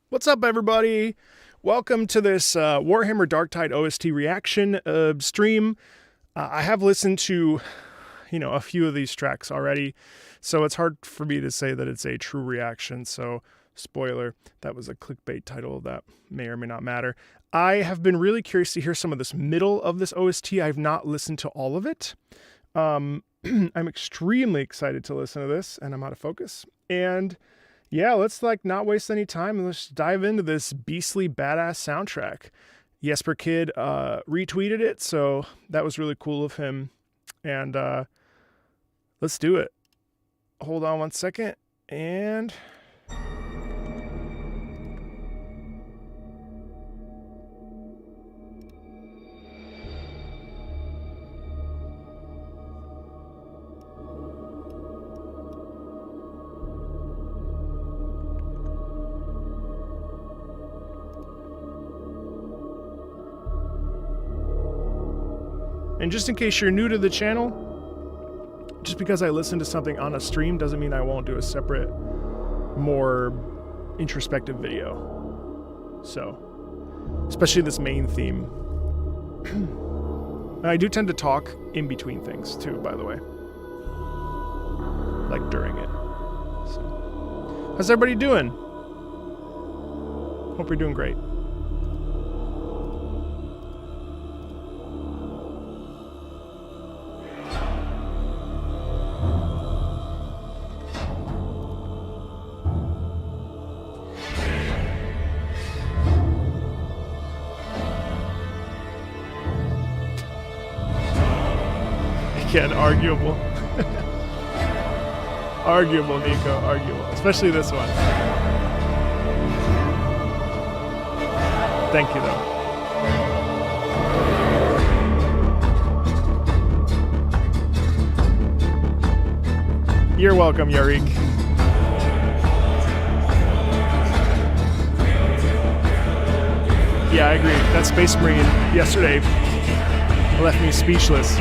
What's up, everybody? Welcome to this Warhammer Darktide OST reaction stream. I have listened to, a few of these tracks already, so it's hard for me to say that it's a true reaction. So, spoiler, that was a clickbait title that may or may not matter. I have been really curious to hear some of this middle of this OST. I've not listened to all of it. I'm extremely excited to listen to this, and I'm out of focus. And yeah, let's not waste any time and let's dive into this beastly badass soundtrack. Jesper Kyd retweeted it, so that was really cool of him. And let's do it. Hold on one second. And just in case you're new to the channel, just because I listen to something on a stream doesn't mean I won't do a separate, more introspective video. So, especially this main theme. And I do tend to talk in between things too, by the way. Like during it. So, how's everybody doing? Hope you're doing great. Again, arguable. Arguable, Nico, arguable. Especially this one. Thank you, though. You're welcome, Yarik. Yeah, I agree. That Space Marine yesterday left me speechless.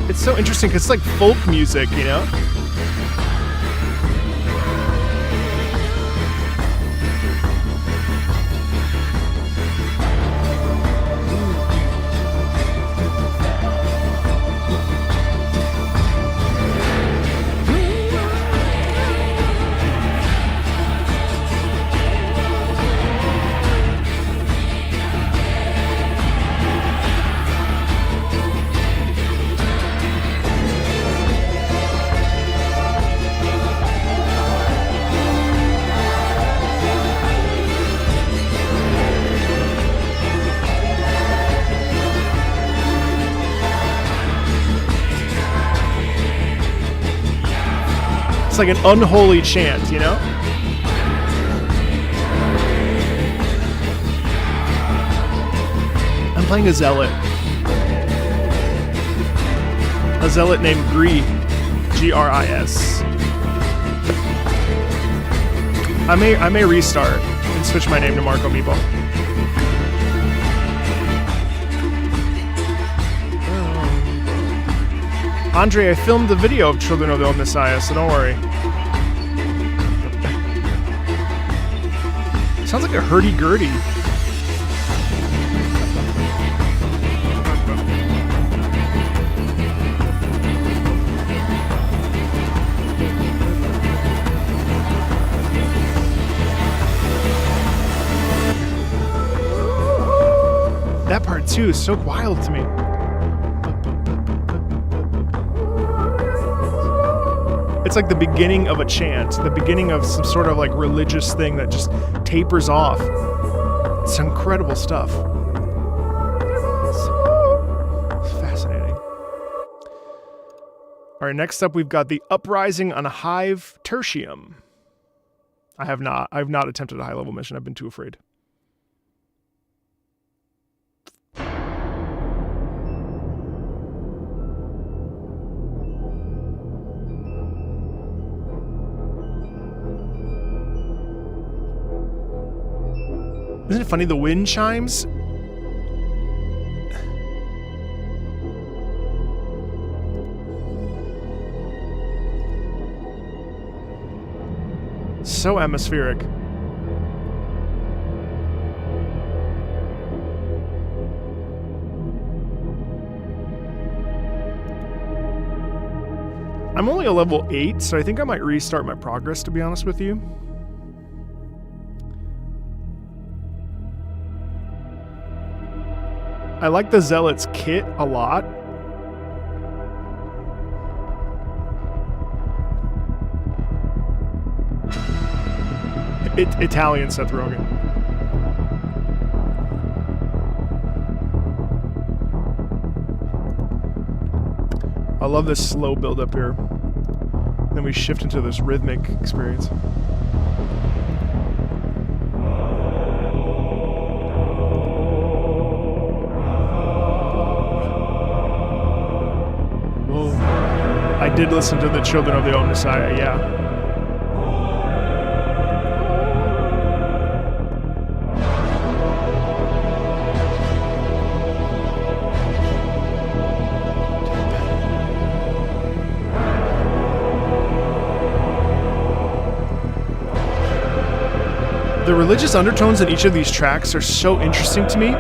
It's so interesting because it's like folk music, you know? It's like an unholy chant, you know? I'm playing a zealot. A zealot named Gris. G-R-I-S. I may restart and switch my name to Marco Meeple. Andre, I filmed the video of Children of the Old Messiah, so don't worry. Sounds like a hurdy-gurdy. That part too is so wild to me. It's like the beginning of a chant, the beginning of some sort of like religious thing that just tapers off. It's incredible stuff. It's fascinating. All right, next up we've got the Uprising on Hive Tertium. I've not attempted a high level mission. I've been too afraid. Isn't it funny? The wind chimes. So atmospheric. I'm only a level 8, so I think I might restart my progress, to be honest with you. I like the Zealot's kit a lot. Italian Seth Rogen. I love this slow build up here. Then we shift into this rhythmic experience. Whoa. I did listen to the Children of the Old Messiah, yeah. The religious undertones in each of these tracks are so interesting to me.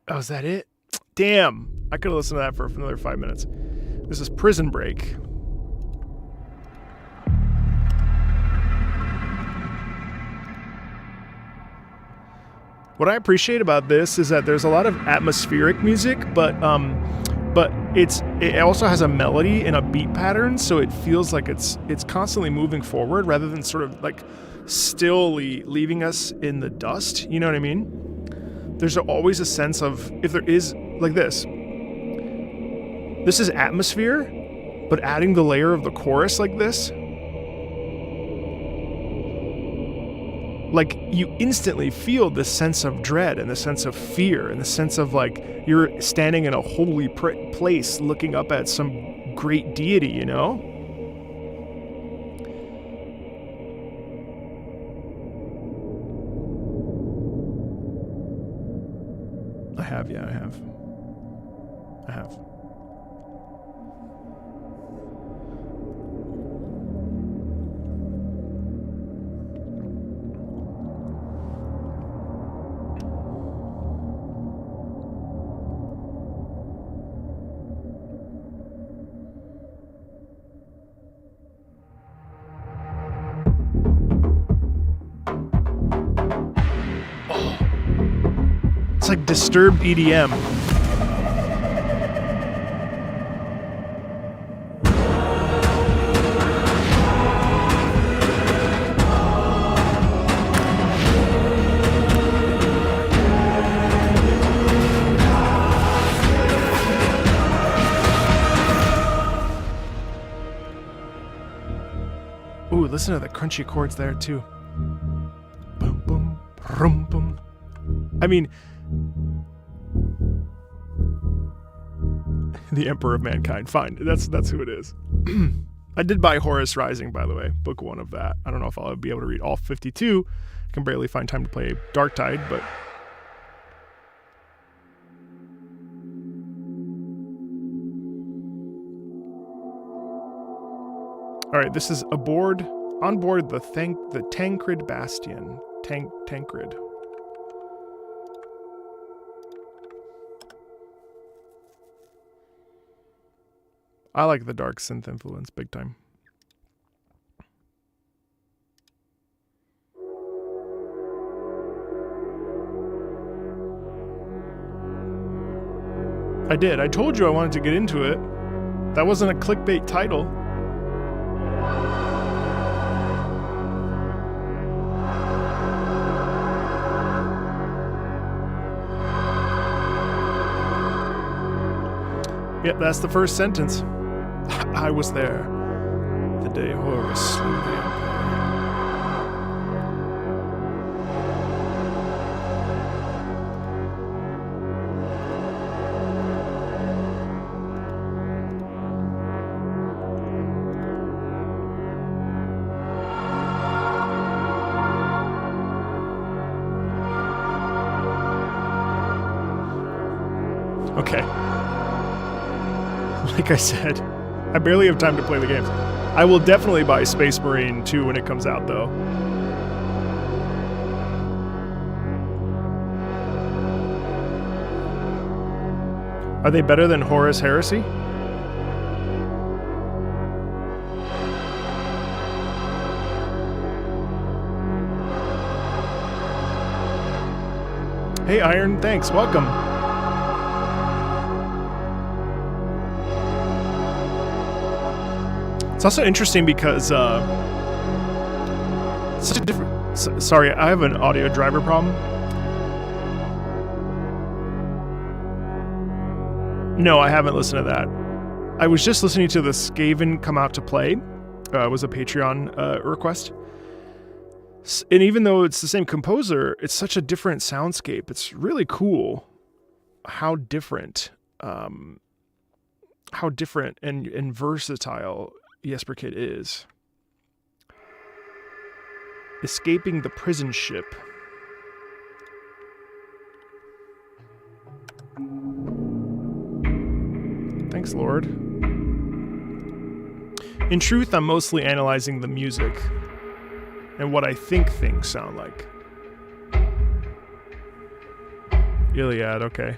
Oh, is that it? Damn. I could have listened to that for another 5 minutes. This is Prison Break. What I appreciate about this is that there's a lot of atmospheric music, but it also has a melody and a beat pattern, so it feels like it's constantly moving forward rather than sort of like stilly leaving us in the dust. You know what I mean? There's always a sense of, if there is, like this is atmosphere, but adding the layer of the chorus like this, like you instantly feel this sense of dread and the sense of fear and the sense of like you're standing in a holy place looking up at some great deity, you know? I have. It's like disturbed EDM. Ooh, listen to the crunchy chords there too. Boom, boom, boom, boom. I mean, the Emperor of Mankind. Fine, that's who it is. I did buy Horus Rising, by the way, book 1 of that. I don't know if I'll be able to read all 52. I can barely find time to play Darktide, but all right, this is on board the Tancred Bastion. Tancred. I like the dark synth influence big time. I did. I told you I wanted to get into it. That wasn't a clickbait title. Yep, that's the first sentence. I was there the day Horus slew the Empire. Okay. Like I said, I barely have time to play the games. I will definitely buy Space Marine 2 when it comes out, though. Are they better than Horus Heresy? Hey, Iron, thanks. Welcome. It's also interesting because such a different. Sorry, I have an audio driver problem. No, I haven't listened to that. I was just listening to the Skaven Come Out to Play. It was a Patreon request. And even though it's the same composer, it's such a different soundscape. It's really cool how different and versatile Jesper Kyd is. Escaping the prison ship. Thanks, Lord. In truth, I'm mostly analyzing the music and what I think things sound like. Iliad, okay.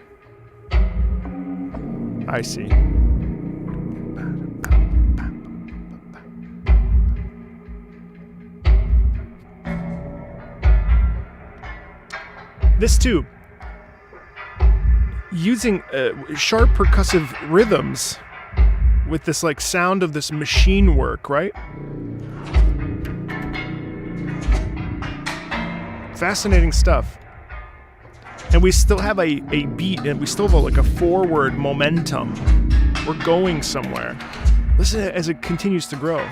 I see. This too, using sharp percussive rhythms with this like sound of this machine work, right? Fascinating stuff. And we still have a beat, and we still have like a forward momentum. We're going somewhere. Listen to it as it continues to grow.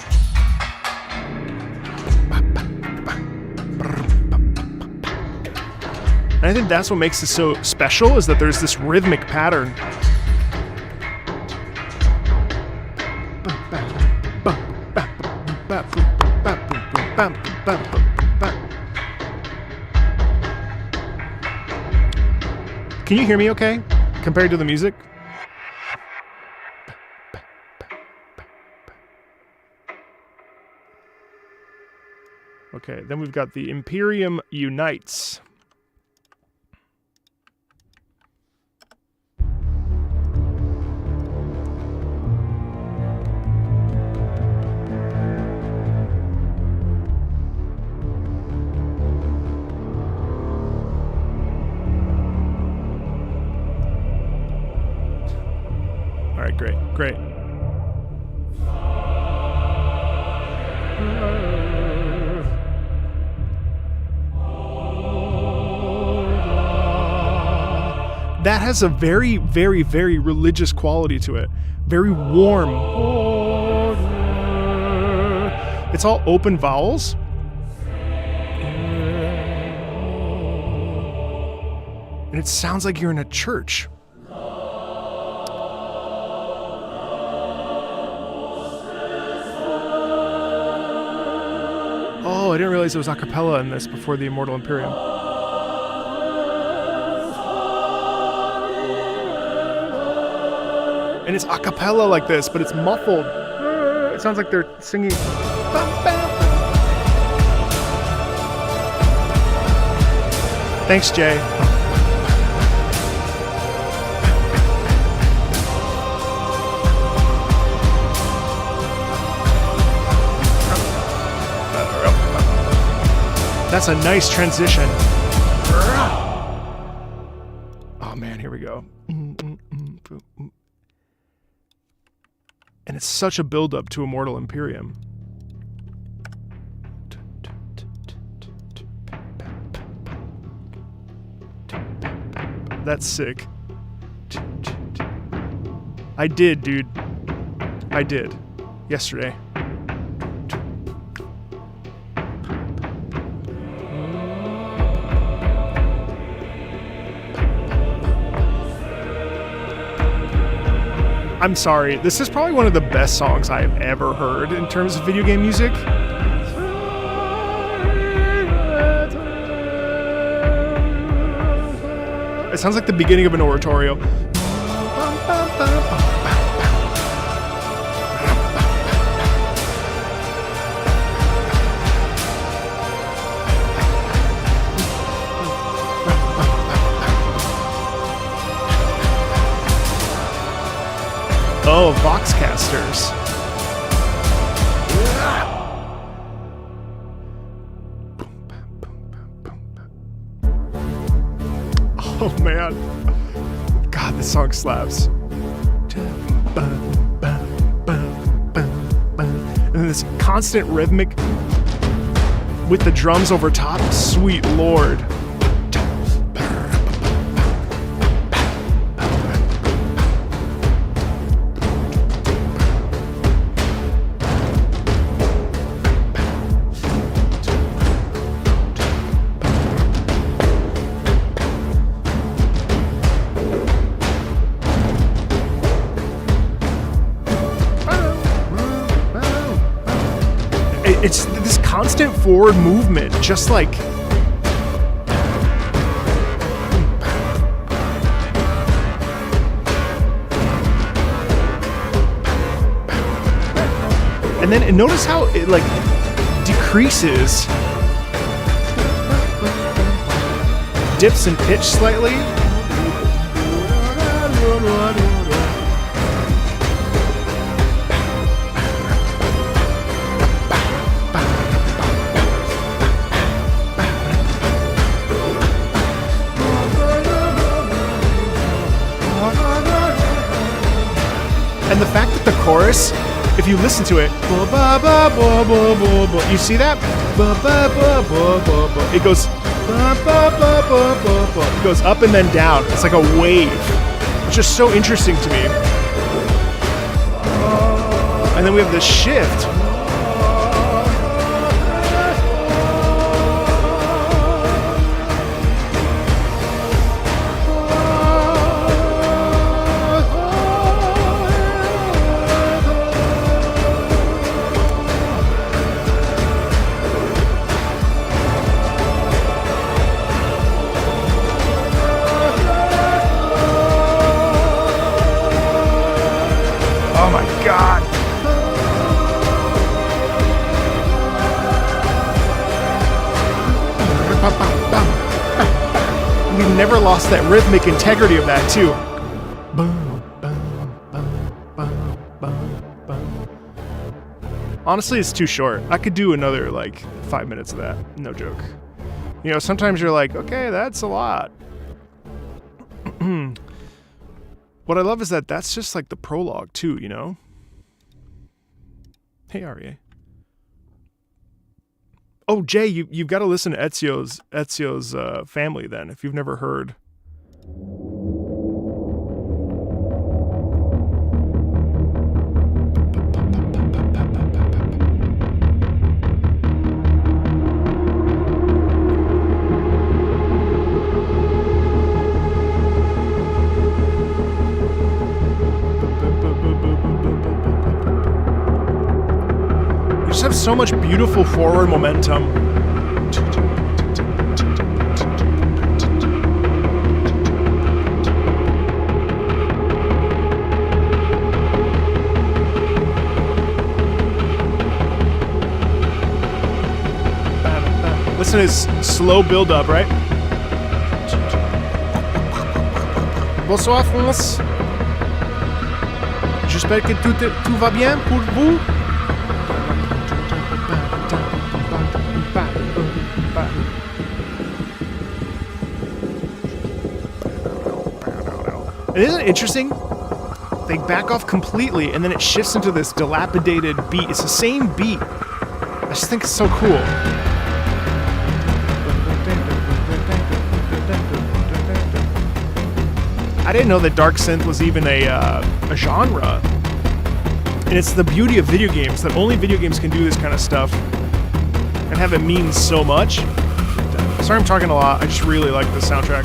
And I think that's what makes it so special, is that there's this rhythmic pattern. Can you hear me okay, compared to the music? Okay, then we've got the Imperium Unites. All right, great. That has a very, very, very religious quality to it. Very warm. It's all open vowels. And it sounds like you're in a church. Oh, I didn't realize it was a cappella in this before the Immortal Imperium. And it's a cappella like this, but it's muffled. It sounds like they're singing. Thanks, Jay. That's a nice transition. Oh man, here we go. And it's such a build-up to Immortal Imperium. That's sick. I did, dude. I did. Yesterday. I'm sorry, this is probably one of the best songs I have ever heard in terms of video game music. It sounds like the beginning of an oratorio. Oh, Voxcasters. Oh man. God, this song slaps. And then this constant rhythmic with the drums over top. Sweet Lord. It's this constant forward movement, just like... And then notice how it like decreases, dips in pitch slightly. And the fact that the chorus, if you listen to it, you see that? It goes, it goes up and then down. It's like a wave. It's just so interesting to me. And then we have this shift. Oh my God. We've never lost that rhythmic integrity of that too. Honestly, it's too short. I could do another like 5 minutes of that. No joke. You know, sometimes you're like, okay, that's a lot. What I love is that that's just like the prologue too, you know? Hey, Arya. Oh, Jay, you've got to listen to Ezio's Family then, if you've never heard. Have so much beautiful forward momentum. Listen to his slow build up, right? Bonsoir France. J'espère que tout va bien pour vous. And isn't it interesting? They back off completely, and then it shifts into this dilapidated beat. It's the same beat. I just think it's so cool. I didn't know that dark synth was even a genre. And it's the beauty of video games, that only video games can do this kind of stuff and have it mean so much. Sorry I'm talking a lot, I just really like the soundtrack.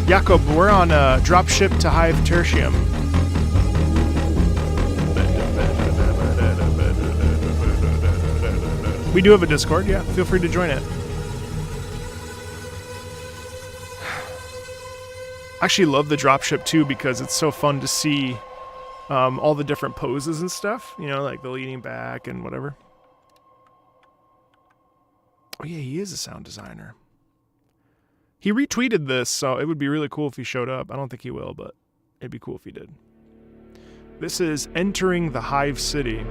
Jakob, we're on dropship to Hive Tertium. We do have a Discord, yeah. Feel free to join it. I actually love the dropship too because it's so fun to see all the different poses and stuff. You know, like the leaning back and whatever. Oh yeah, he is a sound designer. He retweeted this, so it would be really cool if he showed up. I don't think he will, but it'd be cool if he did. This is Entering the Hive City.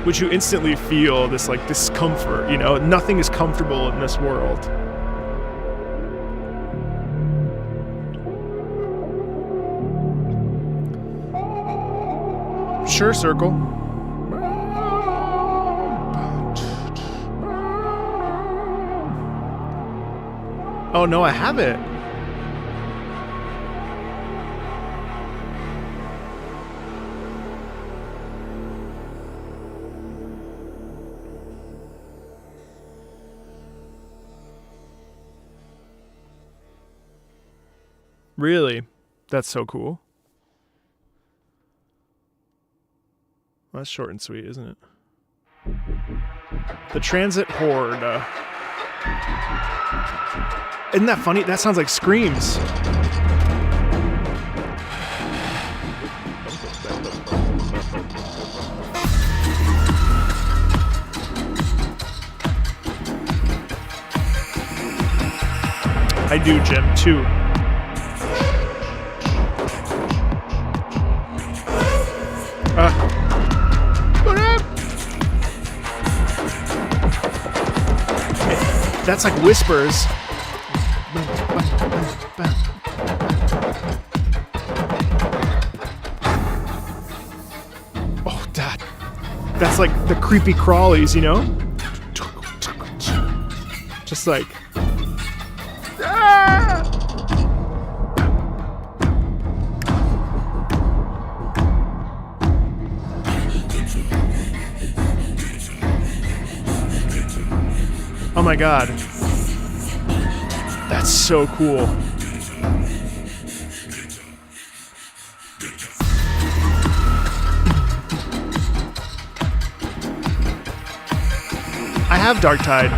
Which you instantly feel this like discomfort, you know? Nothing is comfortable in this world. Sure, Circle. Oh no, I haven't. Really? That's so cool. Well, that's short and sweet, isn't it? The Transit Horde. Isn't that funny? That sounds like Screams. I do, Jim, too. That's like whispers. Oh, that's like the creepy crawlies, you know? Just like... Oh my god. That's so cool. I have Darktide.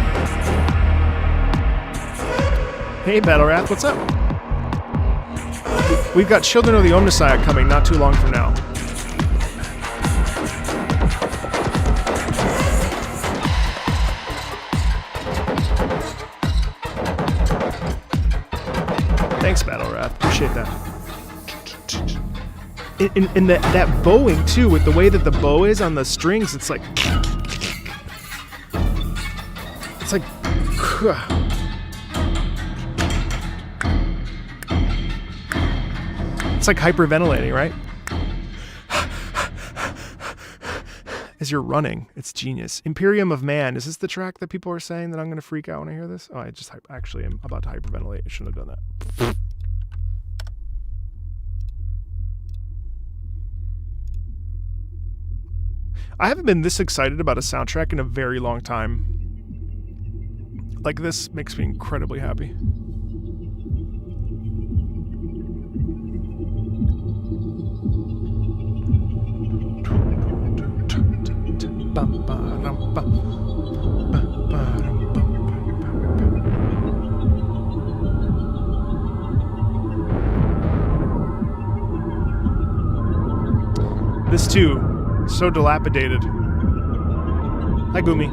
Hey Battle Wrath, what's up? We've got Children of the Omnissiah coming not too long from now. Thanks, Battle Wrath. Appreciate that. And that bowing, too, with the way that the bow is on the strings, it's like... It's like... It's like hyperventilating, right? As you're running. It's genius. Imperium of Man. Is this the track that people are saying that I'm going to freak out when I hear this? Oh, I just actually am about to hyperventilate. I shouldn't have done that. I haven't been this excited about a soundtrack in a very long time. Like, this makes me incredibly happy. This too, so dilapidated. Hi, Gumi.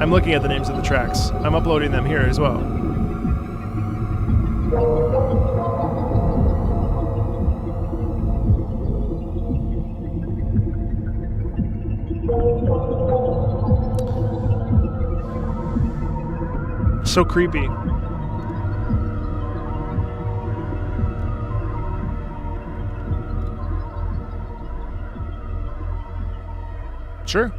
I'm looking at the names of the tracks. I'm uploading them here as well. So creepy. Sure.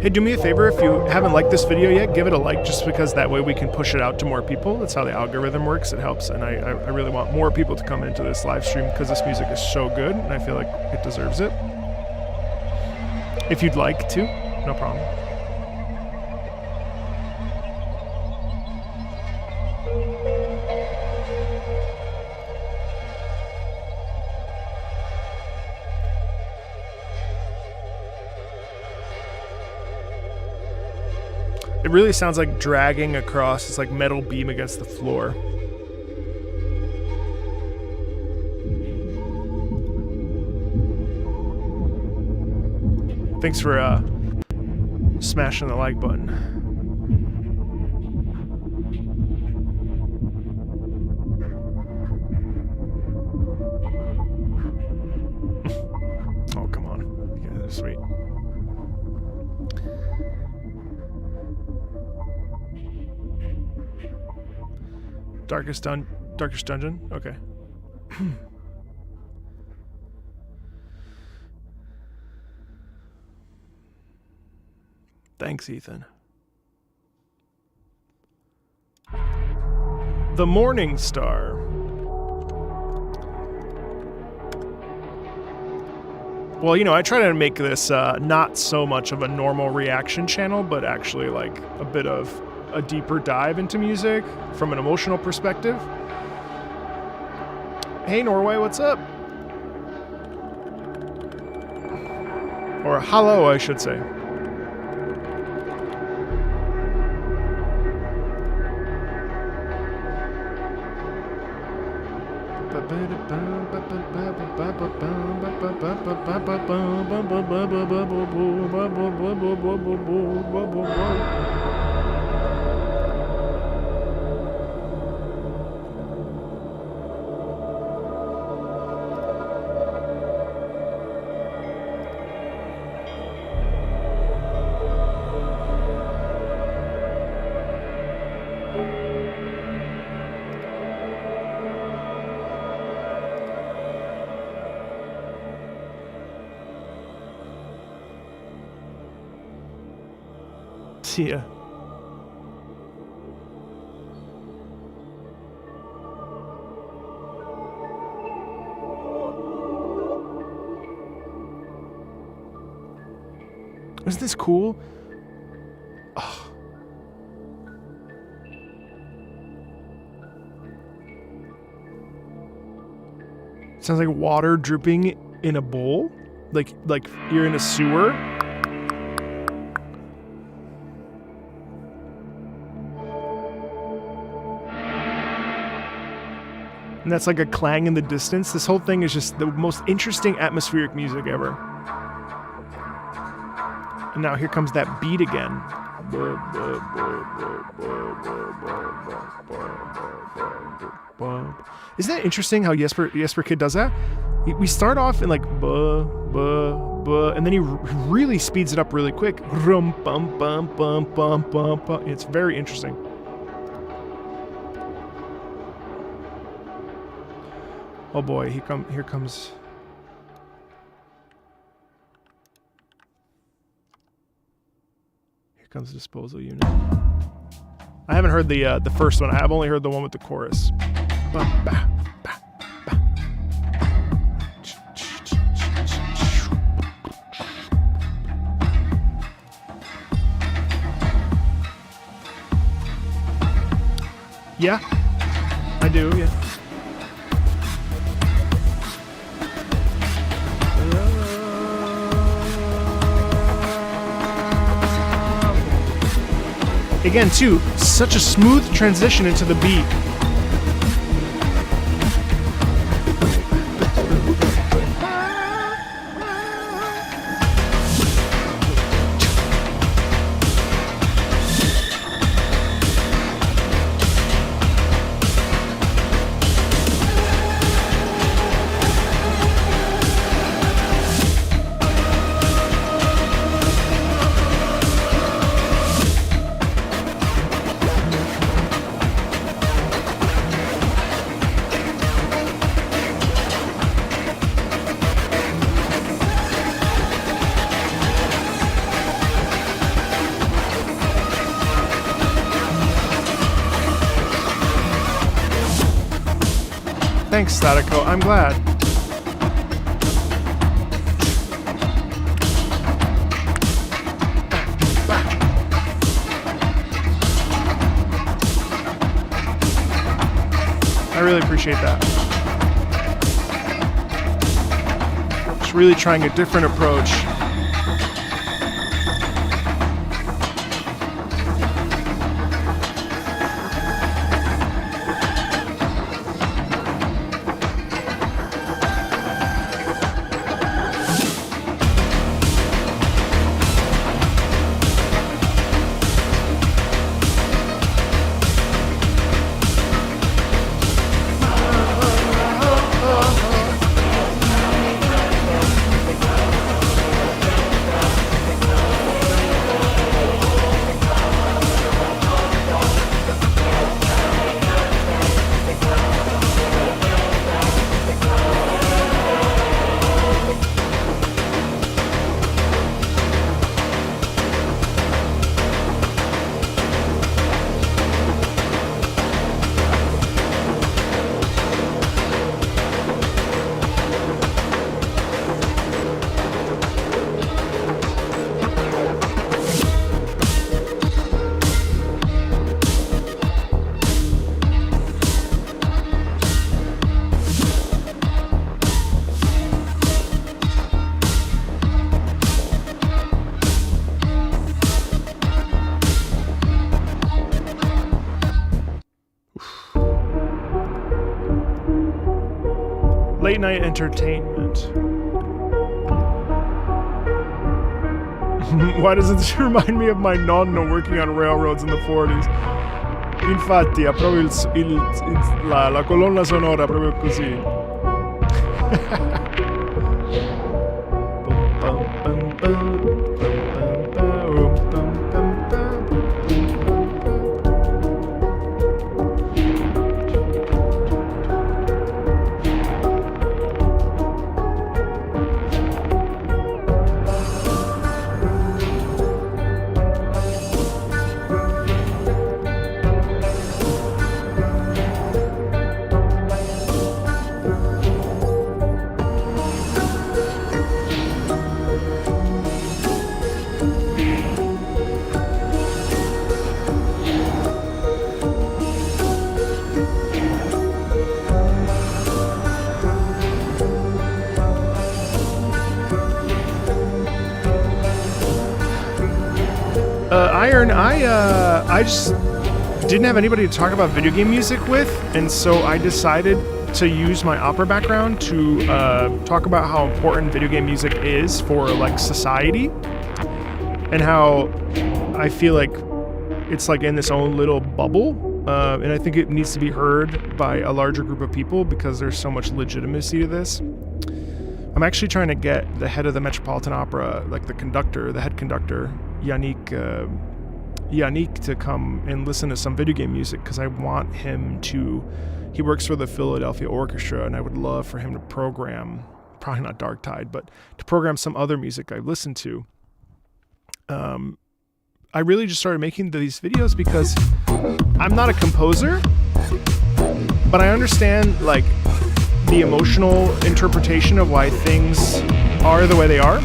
Hey, do me a favor, if you haven't liked this video yet, give it a like, just because that way we can push it out to more people. That's how the algorithm works. It helps, and I really want more people to come into this live stream because this music is so good, and I feel like it deserves it. If you'd like to, no problem. It really sounds like dragging across this like metal beam against the floor. Thanks for smashing the like button. Oh, come on. Yeah, that's sweet. Darkest dungeon? Okay. Thanks, Ethan. The Morning Star. Well, you know, I try to make this not so much of a normal reaction channel, but actually like a bit of a deeper dive into music from an emotional perspective. Hey, Norway, what's up? Or hello, I should say. Yeah. Isn't this cool? Oh. Sounds like water dripping in a bowl, like you're in a sewer. And that's like a clang in the distance. This whole thing is just the most interesting atmospheric music ever. And now here comes that beat again. Isn't that interesting how Jesper Kyd does that? We start off in like buh, buh, buh, and then he really speeds it up really quick. Rum, bum, bum, bum, bum, bum, bum. It's very interesting. Oh boy, here comes. Here comes the disposal unit. I haven't heard the first one. I have only heard the one with the chorus. Yeah, I do. Yeah. Again, too, such a smooth transition into the beat. Thanks, Statico. I'm glad. I really appreciate that. Just really trying a different approach. Late night entertainment. Why does it remind me of my nonno working on railroads in the 40s? Infatti ha proprio la colonna sonora proprio così. Iron, I just didn't have anybody to talk about video game music with, and so I decided to use my opera background to talk about how important video game music is for like society, and how I feel like it's like in this own little bubble, and I think it needs to be heard by a larger group of people because there's so much legitimacy to this. I'm actually trying to get the head of the Metropolitan Opera, like the head conductor, Yannick, to come and listen to some video game music because I want him to. He works for the Philadelphia Orchestra, and I would love for him to program, probably not Darktide, but to program some other music I've listened to. I really just started making these videos because I'm not a composer, but I understand like the emotional interpretation of why things are the way they are.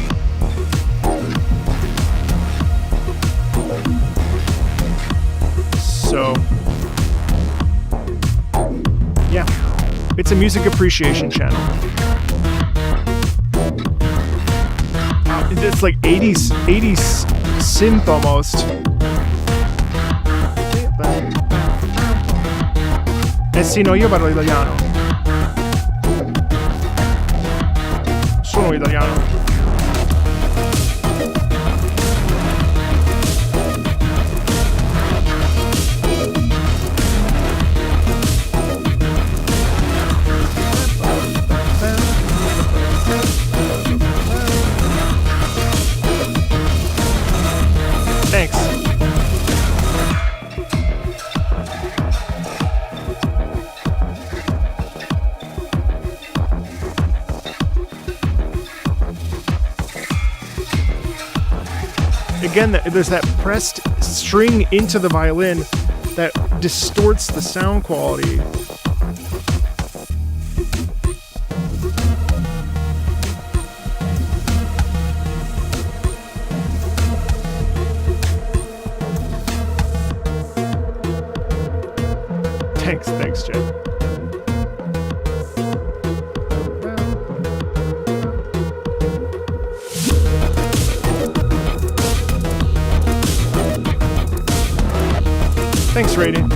So, yeah, it's a music appreciation channel. It's like 80s synth almost. Eh sì, no, io parlo italiano. Sono italiano. Thanks. Again, there's that pressed string into the violin that distorts the sound quality. Thanks, Jim. Thanks, Rating.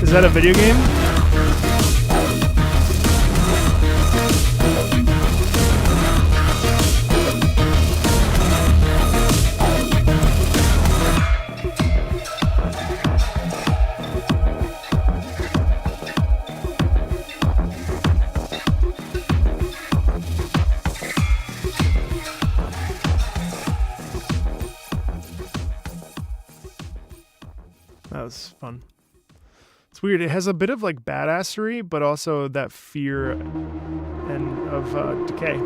Is that a video game? That was fun. It's weird. It has a bit of like badassery, but also that fear and of decay.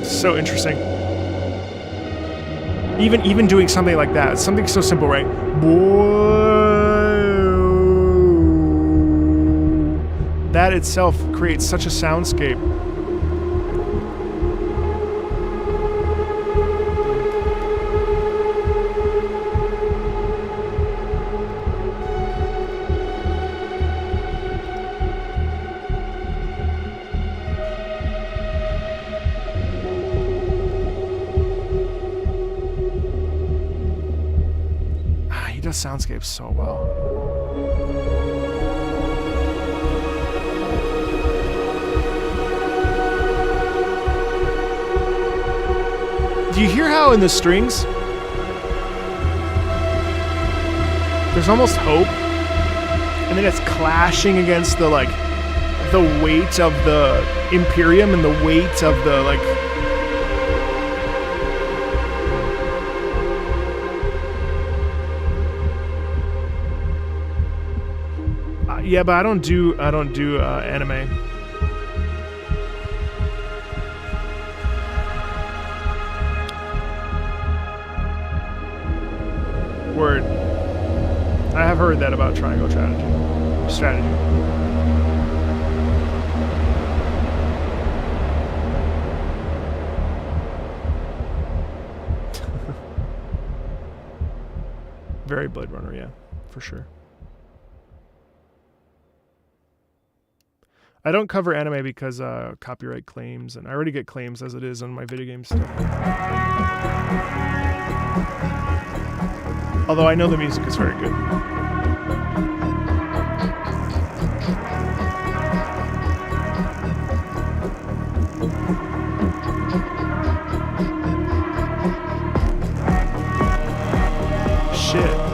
So interesting. Even doing something like that, something so simple, right? That itself creates such a soundscape. He does soundscapes so well. Do you hear how in the strings there's almost hope, and then it's clashing against the like the weight of the Imperium and the weight of the like yeah, but I don't do anime. Word. I have heard that about triangle strategy. Very Blade Runner, yeah, for sure. I don't cover anime because copyright claims, and I already get claims as it is on my video game stuff. Although I know the music is very good. Shit.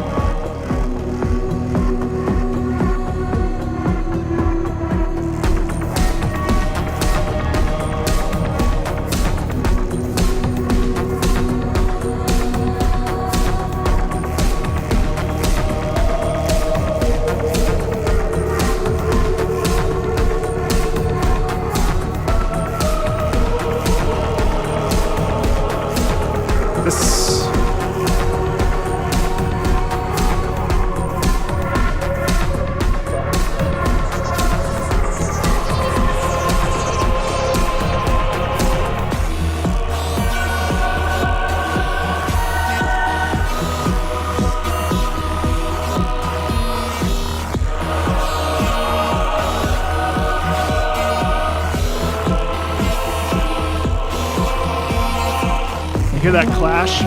Hear that clash?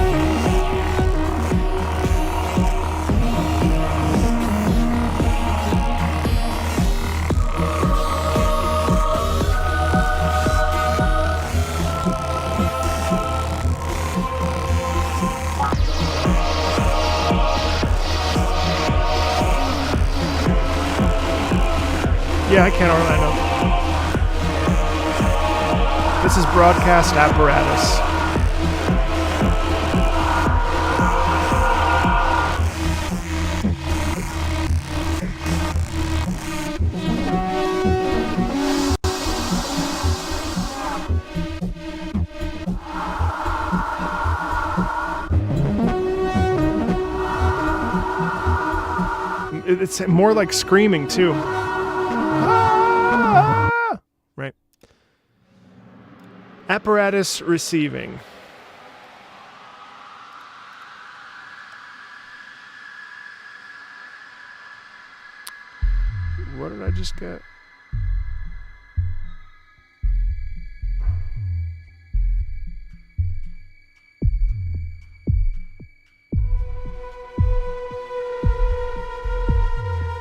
Yeah, I can, Orlando. This is broadcast apparatus. It's more like screaming too. Ah! Right. Apparatus receiving. What did I just get?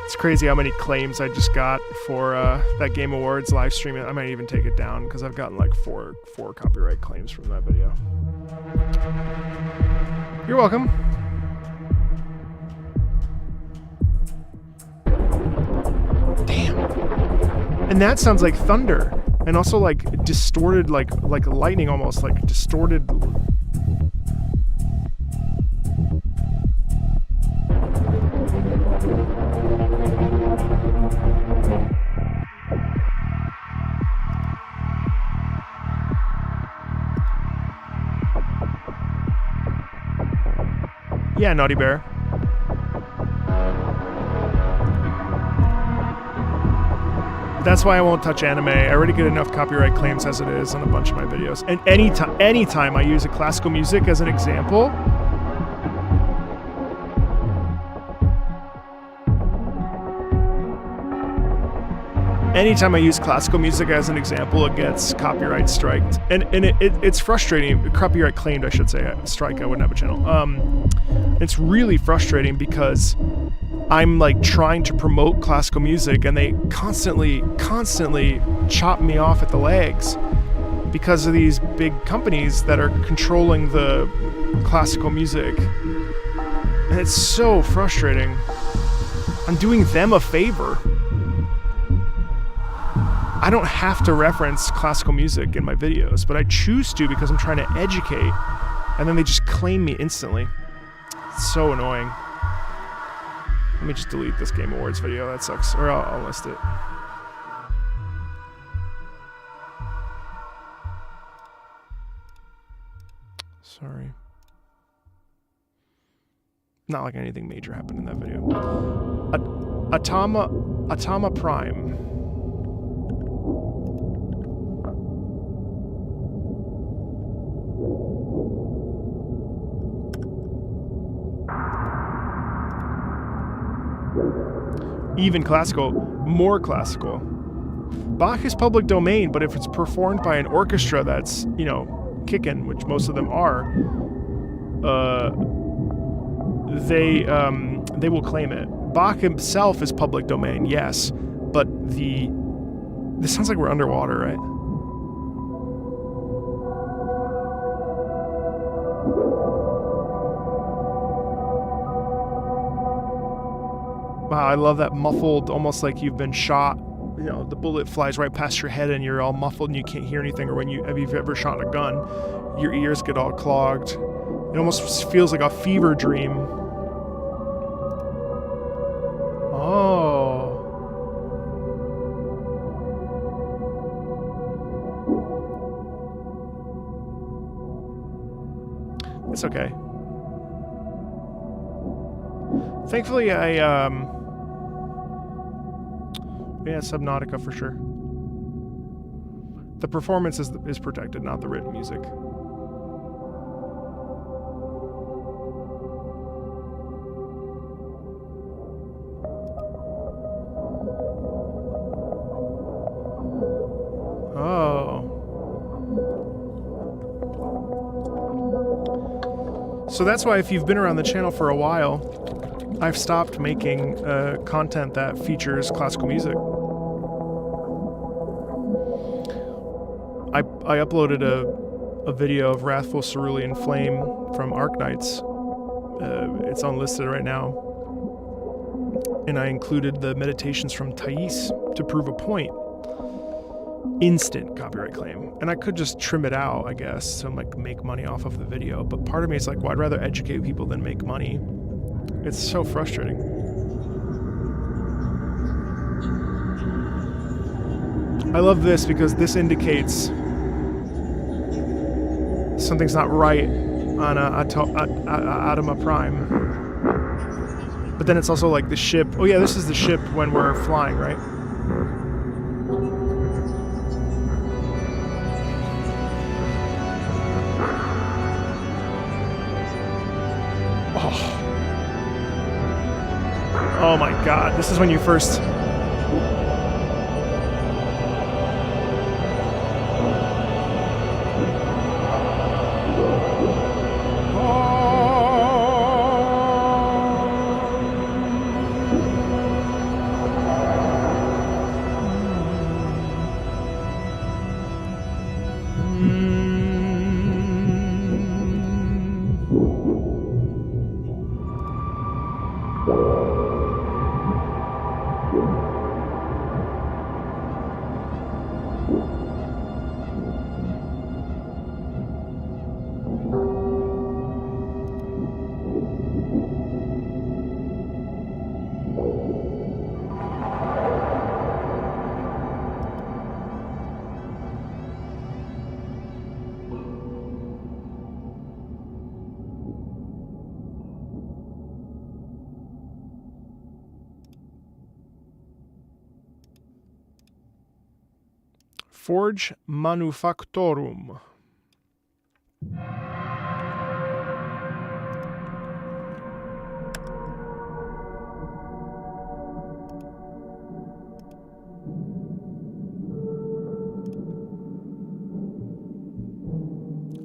It's crazy how many claims I just got for that Game Awards live stream. I might even take it down because I've gotten like four copyright claims from that video. You're welcome. Damn. And that sounds like thunder, and also like distorted, like lightning, almost like distorted. Yeah, Naughty Bear. That's why I won't touch anime. I already get enough copyright claims as it is on a bunch of my videos. And anytime I use a classical music as an example, it gets copyright striked. And it's frustrating. Copyright claimed, I should say. Strike, I wouldn't have a channel. It's really frustrating because I'm like trying to promote classical music and they constantly chop me off at the legs because of these big companies that are controlling the classical music. And it's so frustrating. I'm doing them a favor. I don't have to reference classical music in my videos, but I choose to because I'm trying to educate, and then they just claim me instantly. It's so annoying. Let me just delete this Game Awards video. That sucks. Or I'll list it. Sorry. Not like anything major happened in that video. Atama Prime. Even classical, more classical. Bach is public domain, but if it's performed by an orchestra that's, you know, kicking, which most of them are, they will claim it. Bach himself is public domain, yes, but this sounds like we're underwater, right? Wow, I love that muffled, almost like you've been shot. You know, the bullet flies right past your head and you're all muffled and you can't hear anything. Or have you ever shot a gun, your ears get all clogged. It almost feels like a fever dream. Oh. It's okay. Thankfully, yeah, Subnautica for sure. The performance is protected, not the written music. Oh. So that's why if you've been around the channel for a while, I've stopped making content that features classical music. I uploaded a video of Wrathful Cerulean Flame from Arknights. It's unlisted right now. And I included the meditations from Thais to prove a point. Instant copyright claim. And I could just trim it out, I guess, to like make money off of the video. But part of me is like, well, I'd rather educate people than make money. It's so frustrating. I love this because this indicates something's not right on Atoma Prime. But then it's also like the ship. Oh yeah, this is the ship when we're flying, right? Oh my god, this is when you first... Forge Manufactorum.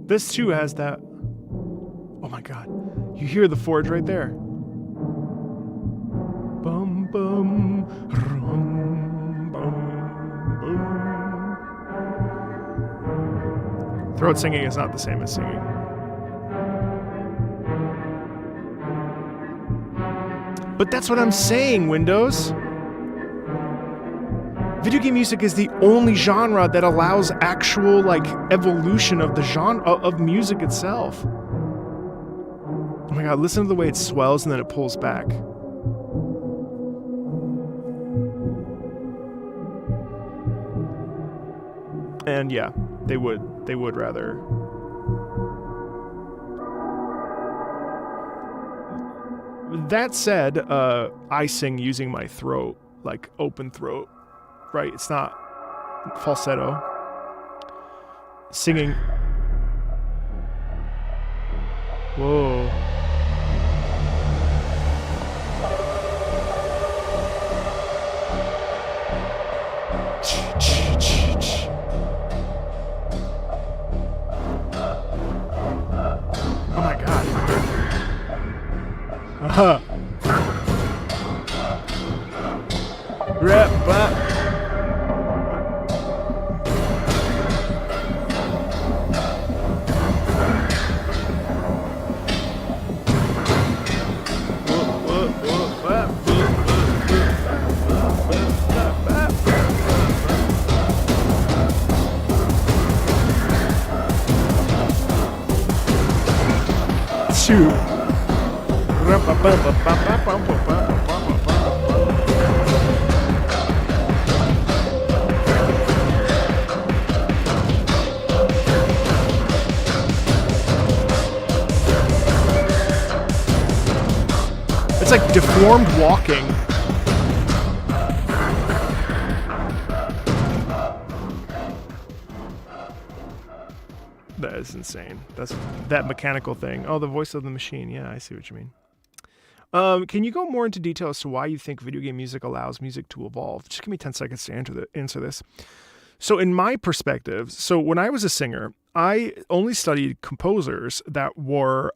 This too has that... Oh my god. You hear the forge right there. Bum bum rum bum bum. Throat singing is not the same as singing. But that's what I'm saying, Windows. Video game music is the only genre that allows actual, like, evolution of the genre of music itself. Oh my god, listen to the way it swells and then it pulls back. And yeah, they would rather. That said, I sing using my throat, like open throat, right? It's not falsetto. Singing. Whoa. Oh my god. Rap bop. Shoot. It's like deformed walking. That is insane. That's that mechanical thing. Oh, the voice of the machine. Yeah, I see what you mean. Can you go more into detail as to why you think video game music allows music to evolve? Just give me 10 seconds to answer this. So in my perspective, so when I was a singer, I only studied composers that were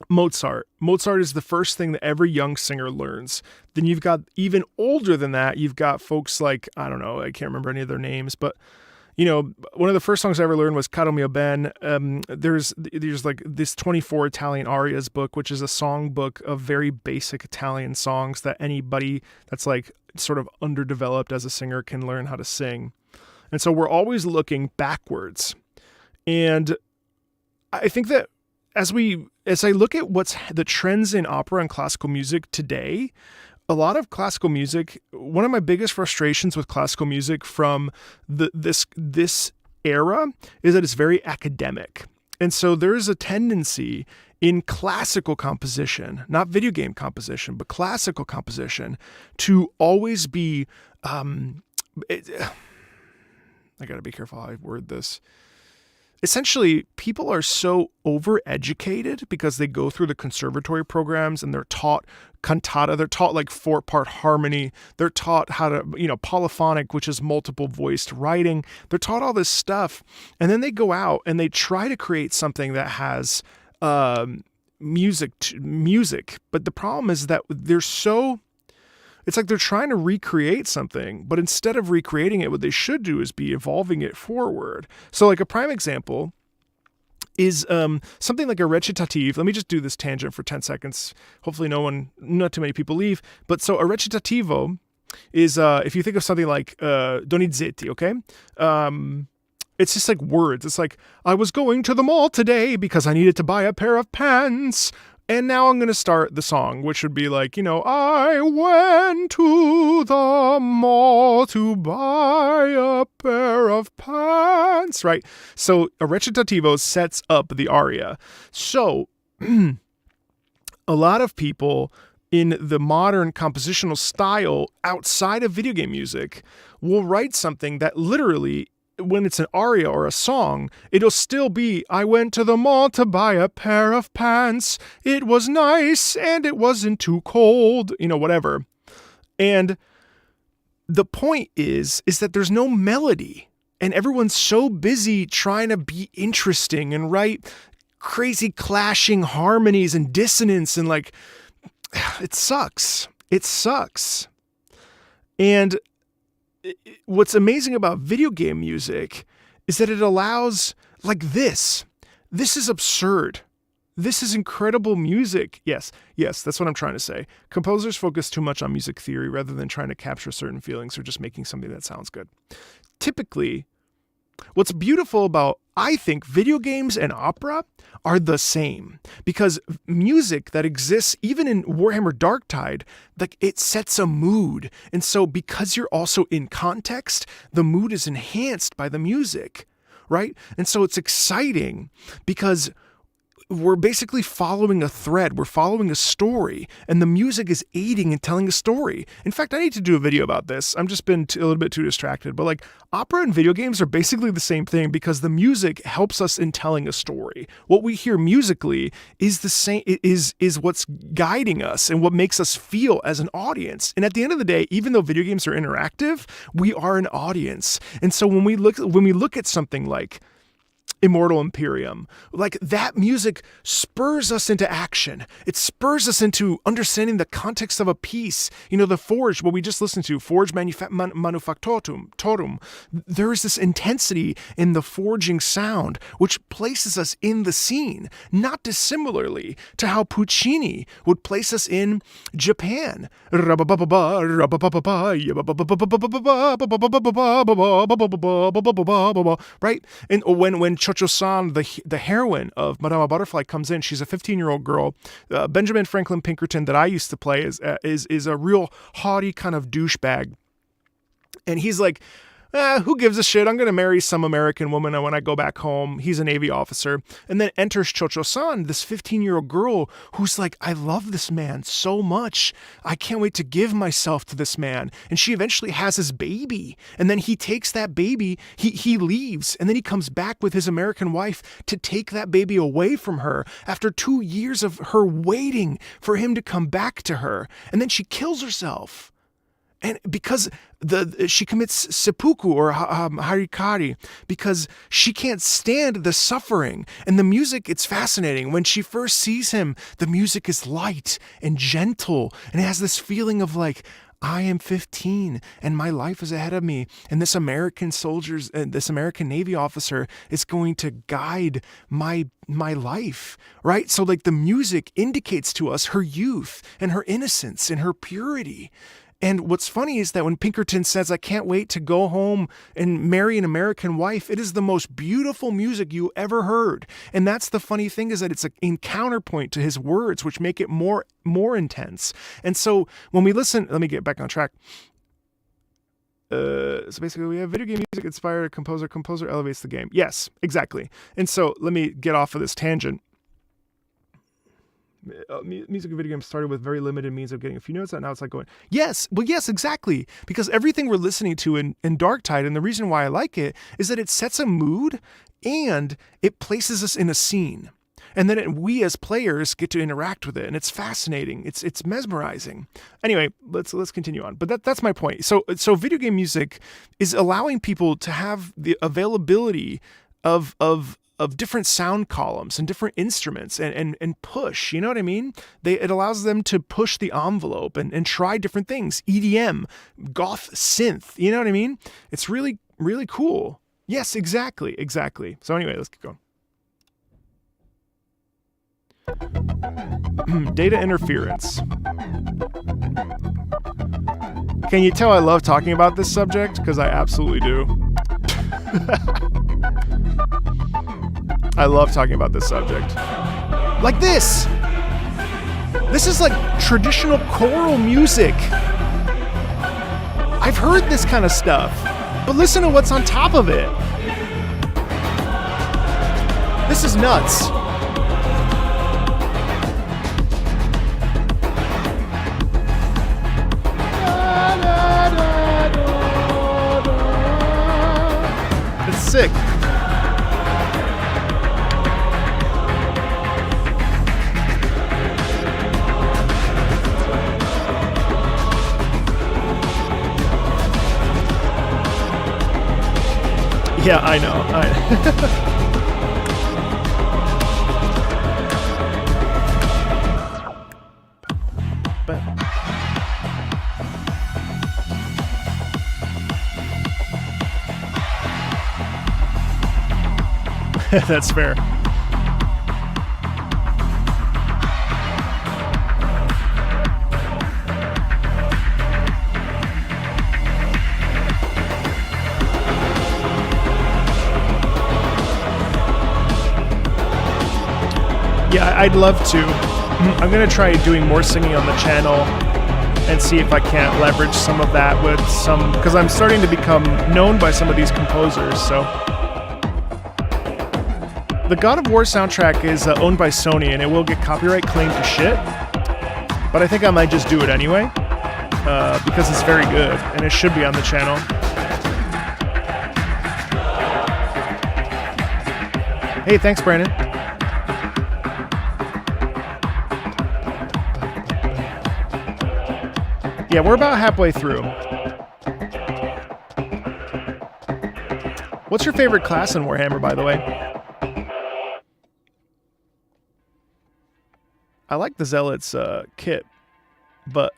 Mozart. Mozart is the first thing that every young singer learns. Then you've got, even older than that, you've got folks like, I don't know, I can't remember any of their names, but one of the first songs I ever learned was Caro mio ben. There's like this 24 Italian arias book, which is a song book of very basic Italian songs that anybody that's like sort of underdeveloped as a singer can learn how to sing. And so we're always looking backwards. And I think that as I look at what's the trends in opera and classical music today, a lot of classical music, one of my biggest frustrations with classical music from this era is that it's very academic. And so there's a tendency in classical composition, not video game composition, but classical composition, to always be, I got to be careful how I word this. Essentially, people are so overeducated because they go through the conservatory programs and they're taught cantata, they're taught like 4-part harmony, they're taught how to, polyphonic, which is multiple voiced writing, they're taught all this stuff, and then they go out and they try to create something that has music, but the problem is that it's like they're trying to recreate something, but instead of recreating it, what they should do is be evolving it forward. So like a prime example is something like a recitative. Let me just do this tangent for 10 seconds. Hopefully not too many people leave. But so a recitativo is, if you think of something like Donizetti, okay? It's just like words. It's like, I was going to the mall today because I needed to buy a pair of pants. And now I'm going to start the song, which would be like, I went to the mall to buy a pair of pants, right? So a recitativo sets up the aria. So a lot of people in the modern compositional style outside of video game music will write something that literally, when it's an aria or a song, it'll still be, I went to the mall to buy a pair of pants. It was nice and it wasn't too cold, whatever. And the point is that there's no melody and everyone's so busy trying to be interesting and write crazy clashing harmonies and dissonance and like, it sucks. It sucks. And what's amazing about video game music is that it allows like this. This is absurd. This is incredible music. Yes, that's what I'm trying to say. Composers focus too much on music theory rather than trying to capture certain feelings or just making something that sounds good. Typically, what's beautiful about, I think, video games and opera are the same, because music that exists even in Warhammer Darktide, like it sets a mood. And so because you're also in context, the mood is enhanced by the music, right? And so it's exciting because we're basically following a thread. We're following a story, and the music is aiding in telling a story. In fact, I need to do a video about this. I'm just been a little bit too distracted, but like opera and video games are basically the same thing because the music helps us in telling a story. What we hear musically is the same, is what's guiding us and what makes us feel as an audience. And at the end of the day, even though video games are interactive, we are an audience. And so when we look at something like Immortal Imperium, like that music spurs us into action. It spurs us into understanding the context of a piece. The Forge, what we just listened to, Forge Manufactorum. There is this intensity in the forging sound, which places us in the scene, not dissimilarly to how Puccini would place us in Japan. Right? And when Cho-Cho-san, the heroine of Madama Butterfly, comes in, she's a 15-year-old girl. Benjamin Franklin Pinkerton, that I used to play, is a real haughty kind of douchebag. And he's like, who gives a shit? I'm going to marry some American woman when I go back home. He's a Navy officer. And then enters Cho-Cho-san, this 15-year-old girl who's like, I love this man so much. I can't wait to give myself to this man. And she eventually has his baby. And then he takes that baby, he leaves. And then he comes back with his American wife to take that baby away from her after 2 years of her waiting for him to come back to her. And then she kills herself. And because she commits seppuku or harikari, because she can't stand the suffering. And the music, it's fascinating. When she first sees him, the music is light and gentle. And it has this feeling of like, I am 15 and my life is ahead of me. And this American this American Navy officer is going to guide my life, right? So like the music indicates to us her youth and her innocence and her purity. And what's funny is that when Pinkerton says, I can't wait to go home and marry an American wife, it is the most beautiful music you ever heard. And that's the funny thing, is that it's in counterpoint to his words, which make it more intense. And so when we listen, let me get back on track. So basically we have video game music inspired composer elevates the game. Yes, exactly. And so let me get off of this tangent. Music and video games started with very limited means of getting a few notes out. Now it's like going, yes, exactly. Because everything we're listening to in Darktide, and the reason why I like it, is that it sets a mood and it places us in a scene. And then we as players get to interact with it, and it's fascinating. It's mesmerizing. Anyway, let's continue on. But that's my point. So video game music is allowing people to have the availability of different sound columns and different instruments and push, you know what I mean? It allows them to push the envelope and try different things. EDM, goth synth, you know what I mean? It's really, really cool. Yes, exactly. So anyway, let's keep going. Data interference. Can you tell I love talking about this subject? Because I absolutely do. I love talking about this subject. Like this! This is like traditional choral music. I've heard this kind of stuff, but listen to what's on top of it. This is nuts. It's sick. Yeah, I know. That's fair. Yeah, I'd love to. I'm going to try doing more singing on the channel and see if I can't leverage some of that with some, because I'm starting to become known by some of these composers, so. The God of War soundtrack is owned by Sony, and it will get copyright claimed to shit, but I think I might just do it anyway, because it's very good, and it should be on the channel. Hey, thanks, Brandon. Yeah, we're about halfway through. What's your favorite class in Warhammer, by the way? I like the Zealot's kit, but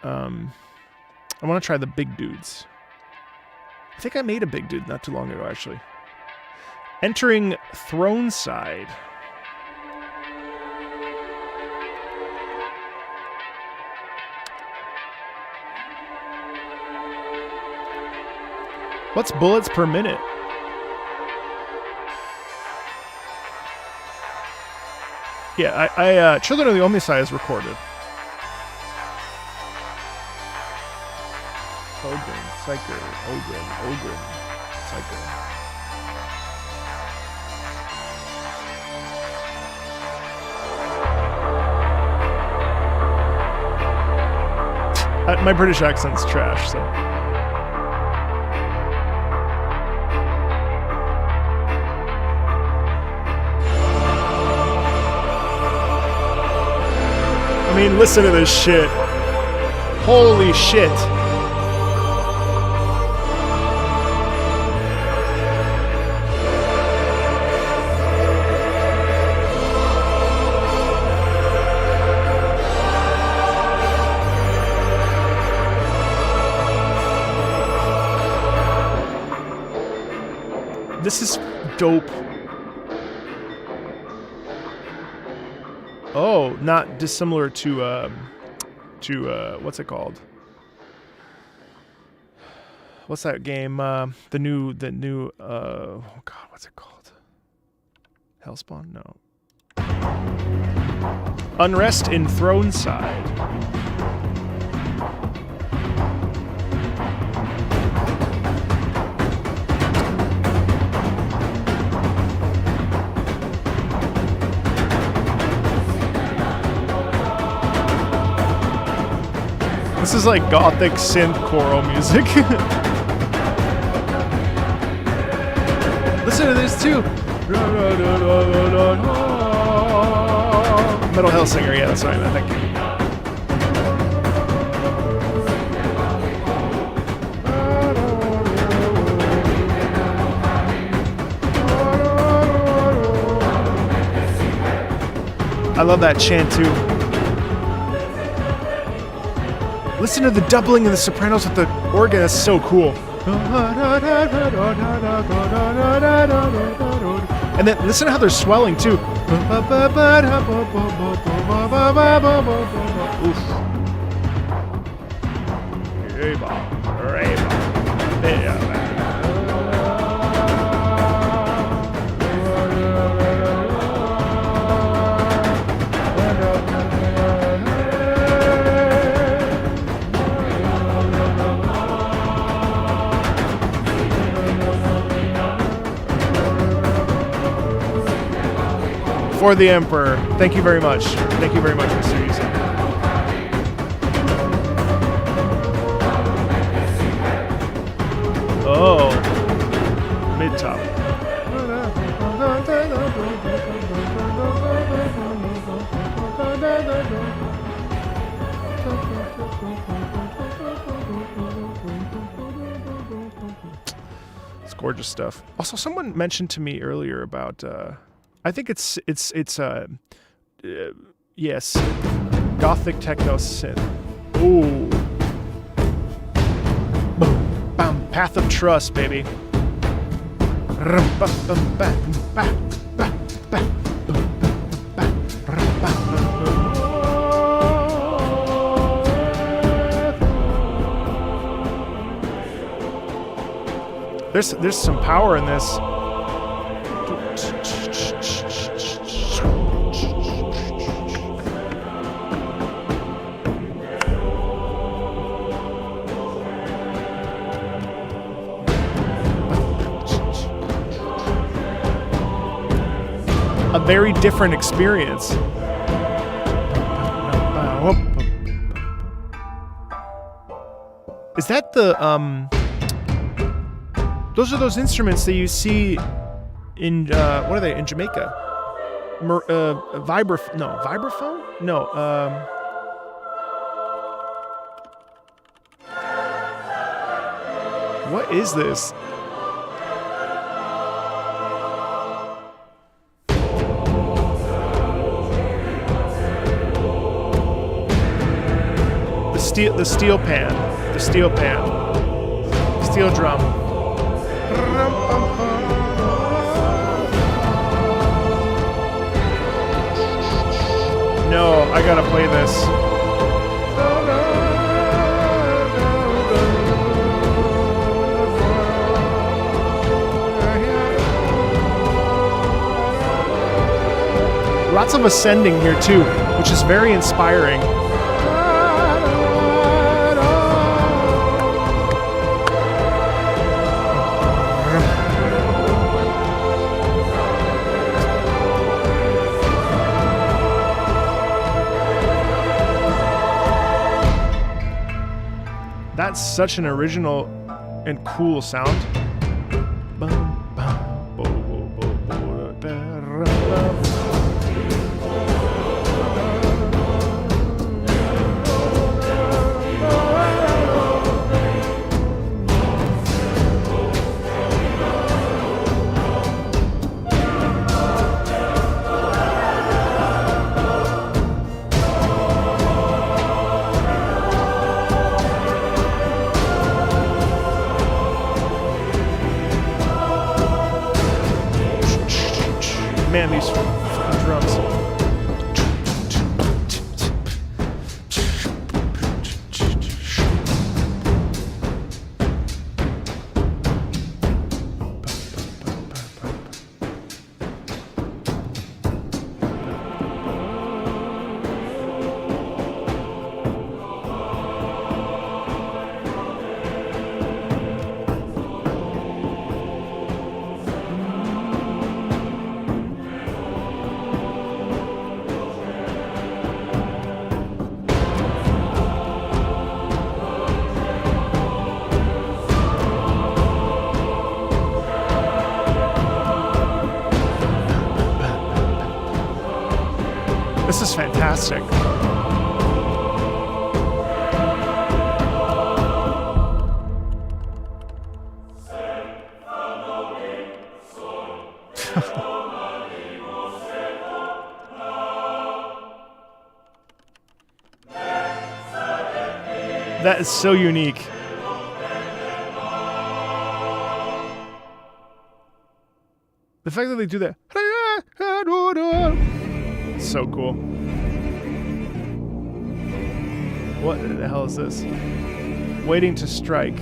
I want to try the big dudes. I think I made a big dude not too long ago, actually. Entering Throne Side. What's bullets per minute? Yeah, I Children of the Omnisci is recorded. Ogren, Psyker, Ogren, Psyker. My British accent's trash, so. I mean, listen to this shit. Holy shit. This is dope. Oh, not dissimilar to what's it called? What's that game? The new oh god, what's it called? Hellspawn? No. Unrest in Throneside. This is like gothic synth choral music. Listen to this too. Metal Hellsinger, yeah, that's what I think. I love that chant too. Listen to the doubling of the sopranos with the organ, that's so cool. And then listen to how they're swelling too. For the Emperor. Thank you very much. Thank you very much, Mr. Easy. Oh. Mid-top. It's gorgeous stuff. Also, someone mentioned to me earlier about I think it's yes, gothic techno synth. Ooh, boom, bam, Path of Trust, baby. There's some power in this. A very different experience. Is that the those are those instruments that you see in what are they in Jamaica? Vibraphone? No. What is this? The steel pan, steel drum. No, I gotta play this. Lots of ascending here too, which is very inspiring. That's such an original and cool sound. Man, these fucking drums. This is fantastic. That is so unique. The fact that they do that. So cool. What the hell is this? Waiting to strike.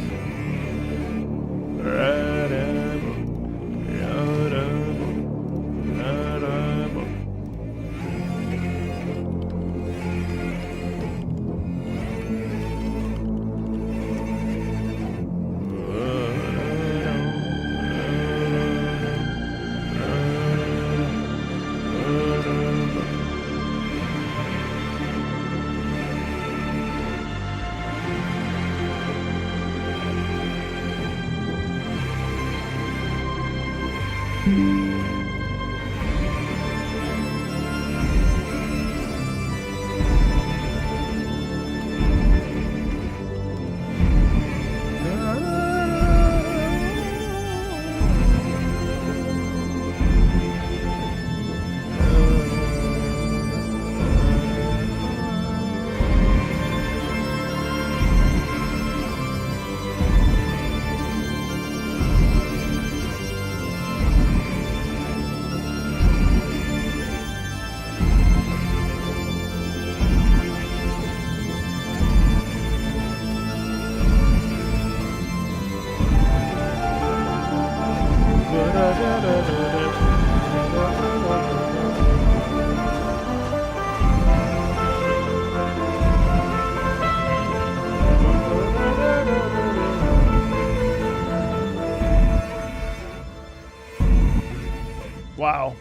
Wow.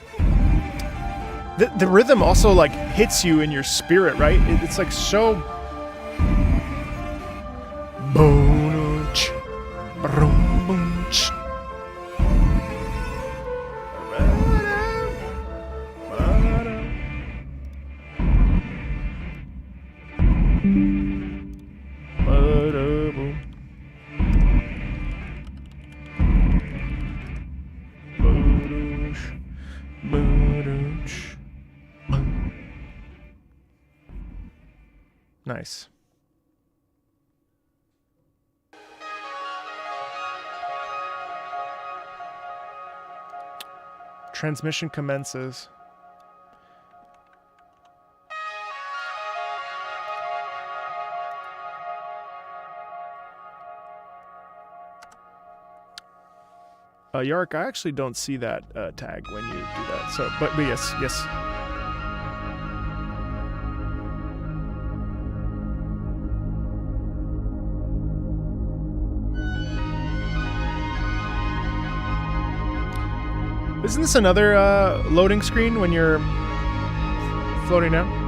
The rhythm also like hits you in your spirit, right? It's like so. Nice. Transmission commences. Yark, I actually don't see that tag when you do that. So, but yes. Isn't this another loading screen when you're floating down?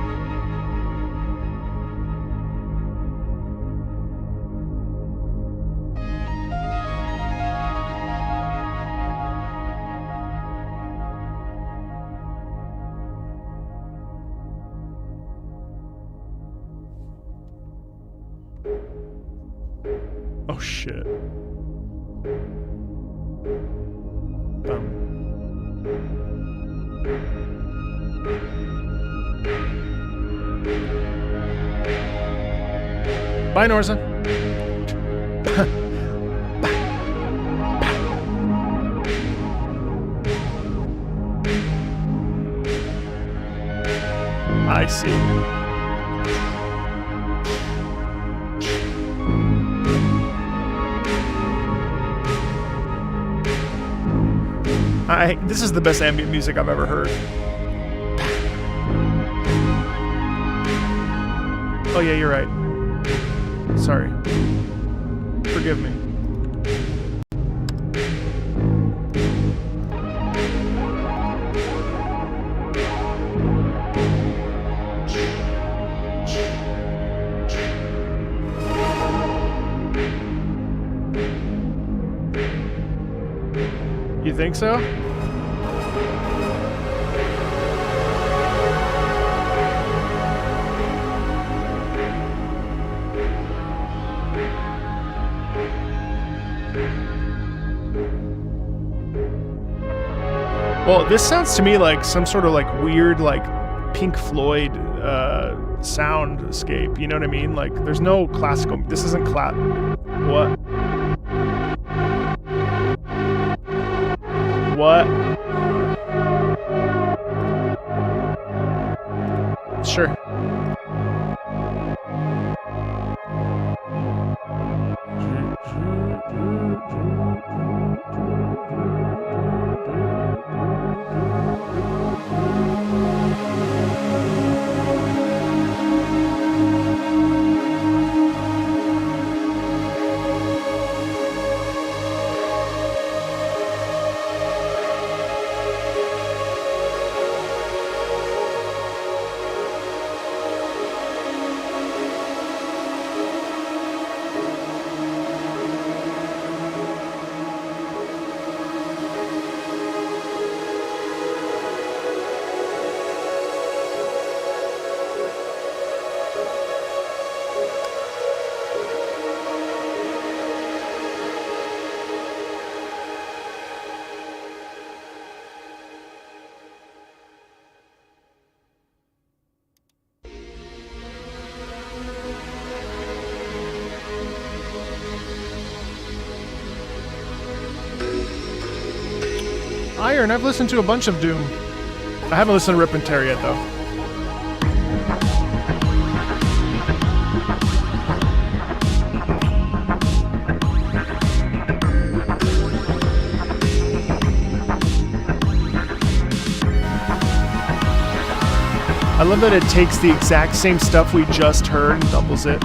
Oh shit. Bye, Norza. see. This is the best ambient music I've ever heard. Oh yeah, you're right. Sorry. Forgive me. You think so? Well, this sounds to me like some sort of like weird like Pink Floyd soundscape. You know what I mean? Like there's no classical. This isn't what? What? Sure. Iron, I've listened to a bunch of Doom. I haven't listened to Rip and Tear yet, though. I love that it takes the exact same stuff we just heard and doubles it.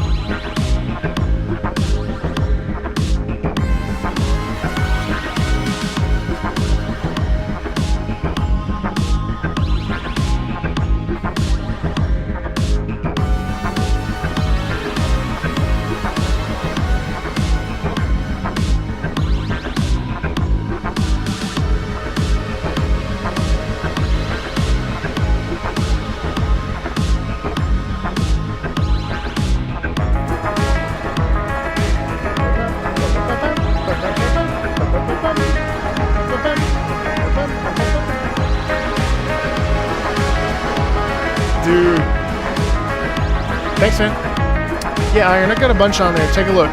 Dude. Thanks, man. Yeah, Iron, I got a bunch on there. Take a look.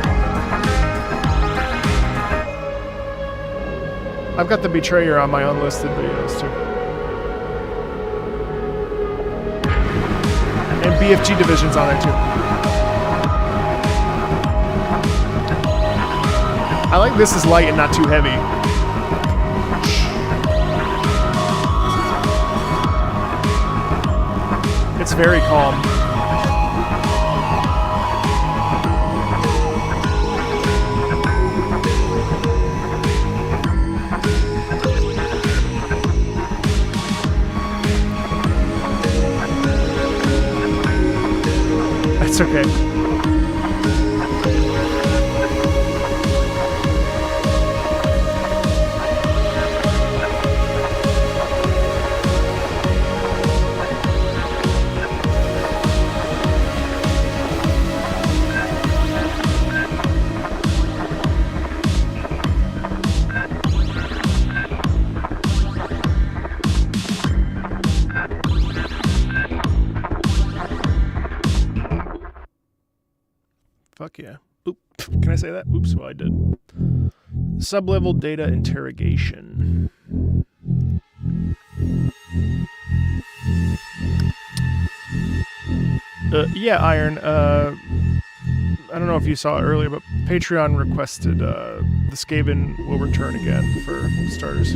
I've got The Betrayer on my unlisted videos, too. And BFG Division's on there, too. I like this is light and not too heavy. It's very calm. That's okay. Fuck yeah. Oop. Can I say that? Oops, well I did. Sublevel data interrogation. Yeah, Iron. I don't know if you saw it earlier, but Patreon requested the Skaven will return again for starters.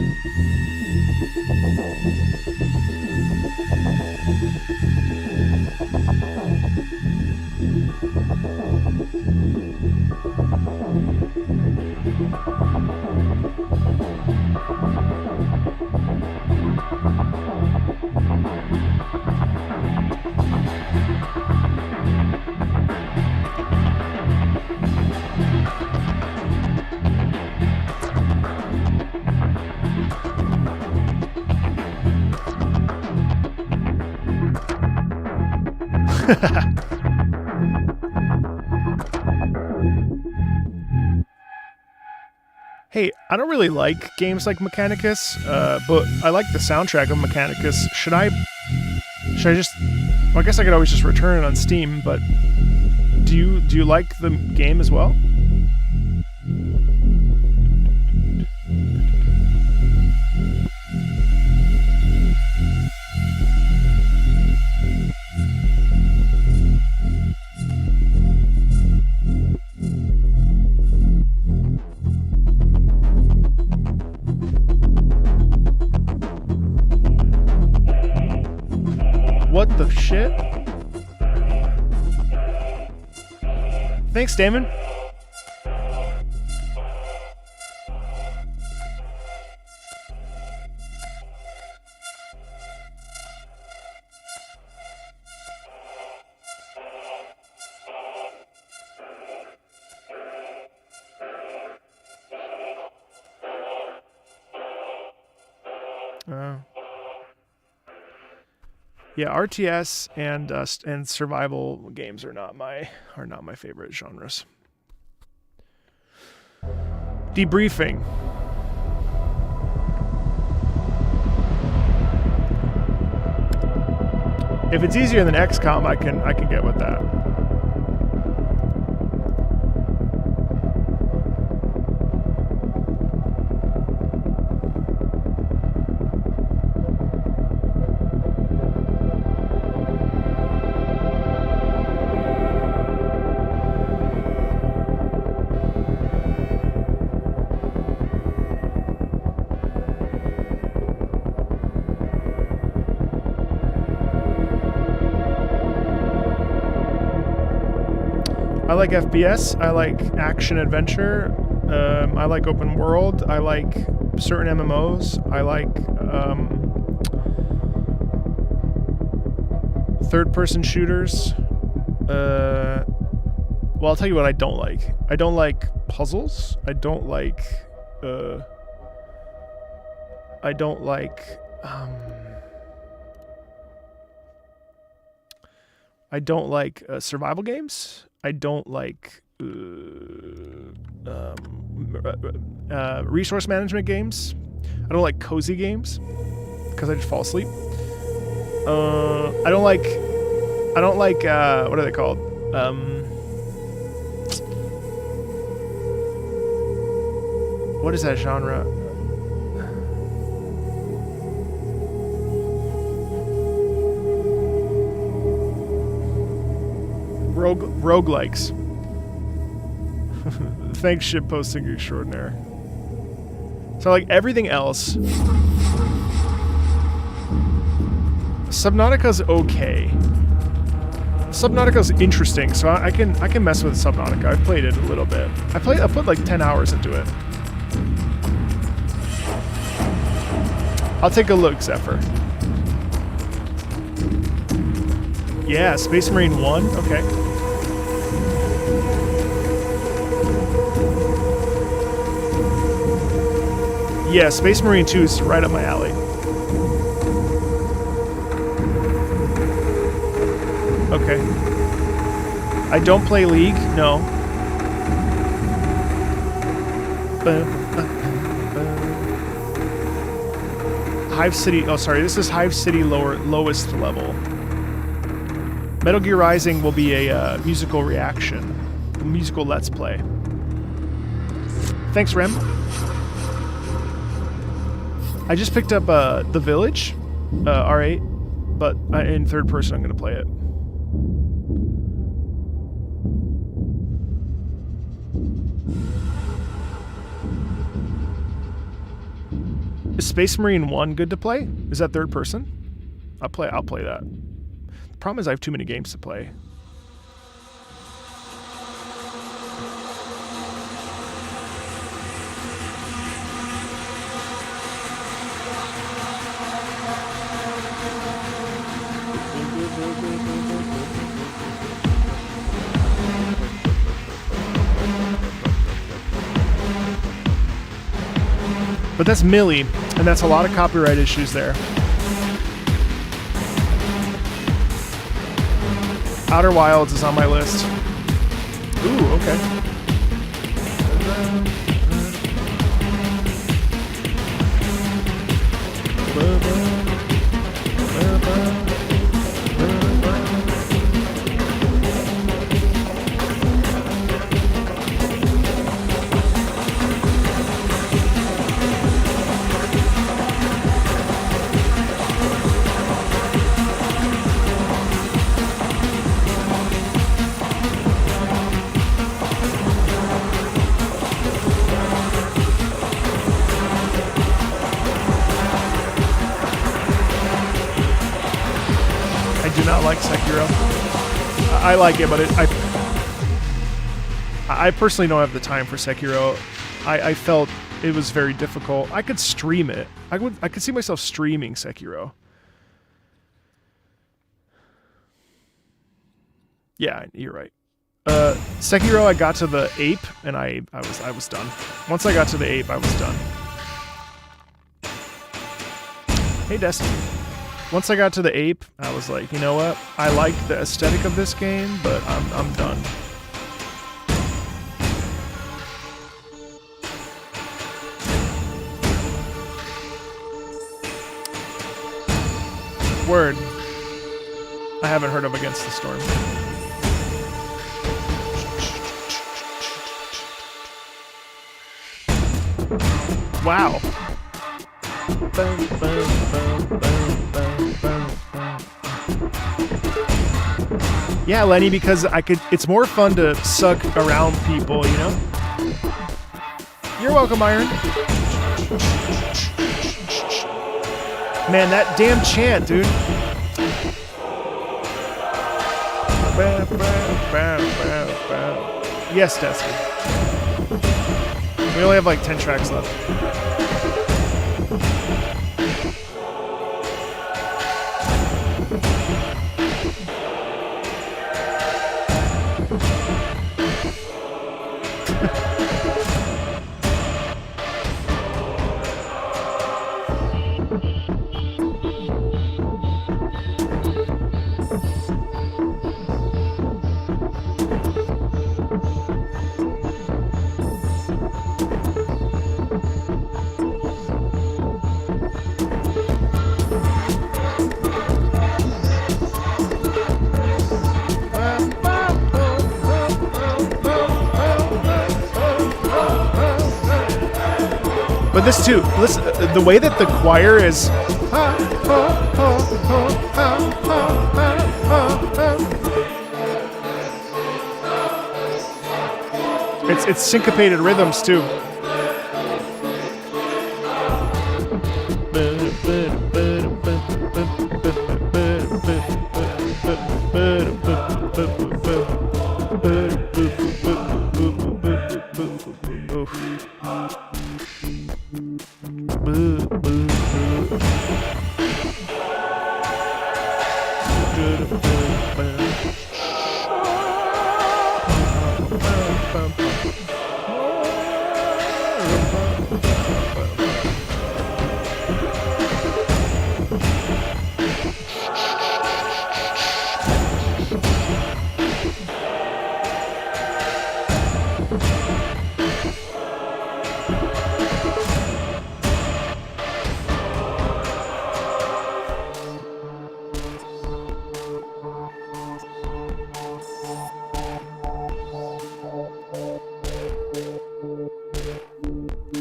Hey, I don't really like games like Mechanicus, but I like the soundtrack of Mechanicus. Should I just... Well, I guess I could always just return it on Steam, but do you like the game as well? What the shit? Thanks, Damon. Yeah, RTS and survival games are not my favorite genres. Debriefing. If it's easier than XCOM, I can get with that. I like FPS, I like action adventure, I like open world, I like certain MMOs, I like third-person shooters. Well, I'll tell you what I don't like. I don't like puzzles. I don't like survival games. I don't like resource management games. I don't like cozy games because I just fall asleep. I don't like what are they called? What is that genre? Roguelikes. Thanks, shitposting extraordinaire. So, like, everything else, Subnautica's okay. Subnautica's interesting, so I can mess with Subnautica. I've played it a little bit. I put like 10 hours into it. I'll take a look, Zephyr. Yeah, Space Marine 1? Okay. Yeah, Space Marine 2 is right up my alley. Okay. I don't play League, no. Hive City, oh sorry, this is Hive City lowest level. Metal Gear Rising will be a musical reaction, a musical let's play. Thanks, Rem. I just picked up The Village, R8, but in third person I'm going to play it. Is Space Marine 1 good to play? Is that third person? I'll play that. The problem is I have too many games to play. But that's Millie, and that's a lot of copyright issues there. Outer Wilds is on my list. Ooh, okay. I like Sekiro. I like it, but I personally don't have the time for Sekiro. I felt it was very difficult. I could stream it. I could see myself streaming Sekiro. Yeah, you're right. Sekiro, I got to the ape, and I was done. Once I got to the ape, I was done. Hey, Destiny. Once I got to the ape, I was like, you know what? I like the aesthetic of this game, but I'm done. Word. I haven't heard of Against the Storm. Wow. Yeah, Lenny, because it's more fun to suck around people, you know? You're welcome, Iron. Man, that damn chant, dude. Yes, Destiny. We only have like 10 tracks left. But this too, listen, the way that the choir is, it's syncopated rhythms too.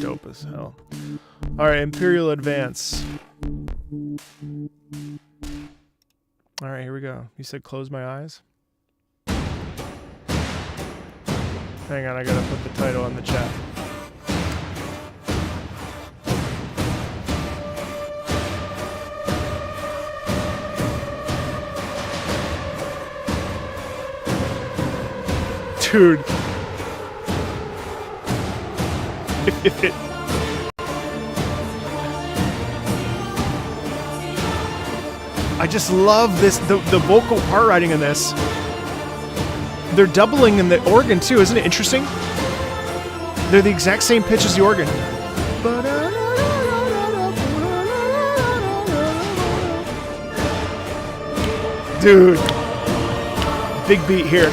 Dope as hell. Alright, Imperial Advance. Alright, here we go. You said close my eyes? Hang on, I gotta put the title in the chat. Dude. I just love this, the vocal part writing in this. They're doubling in the organ too, isn't it interesting? They're the exact same pitch as the organ. Dude. Big beat here.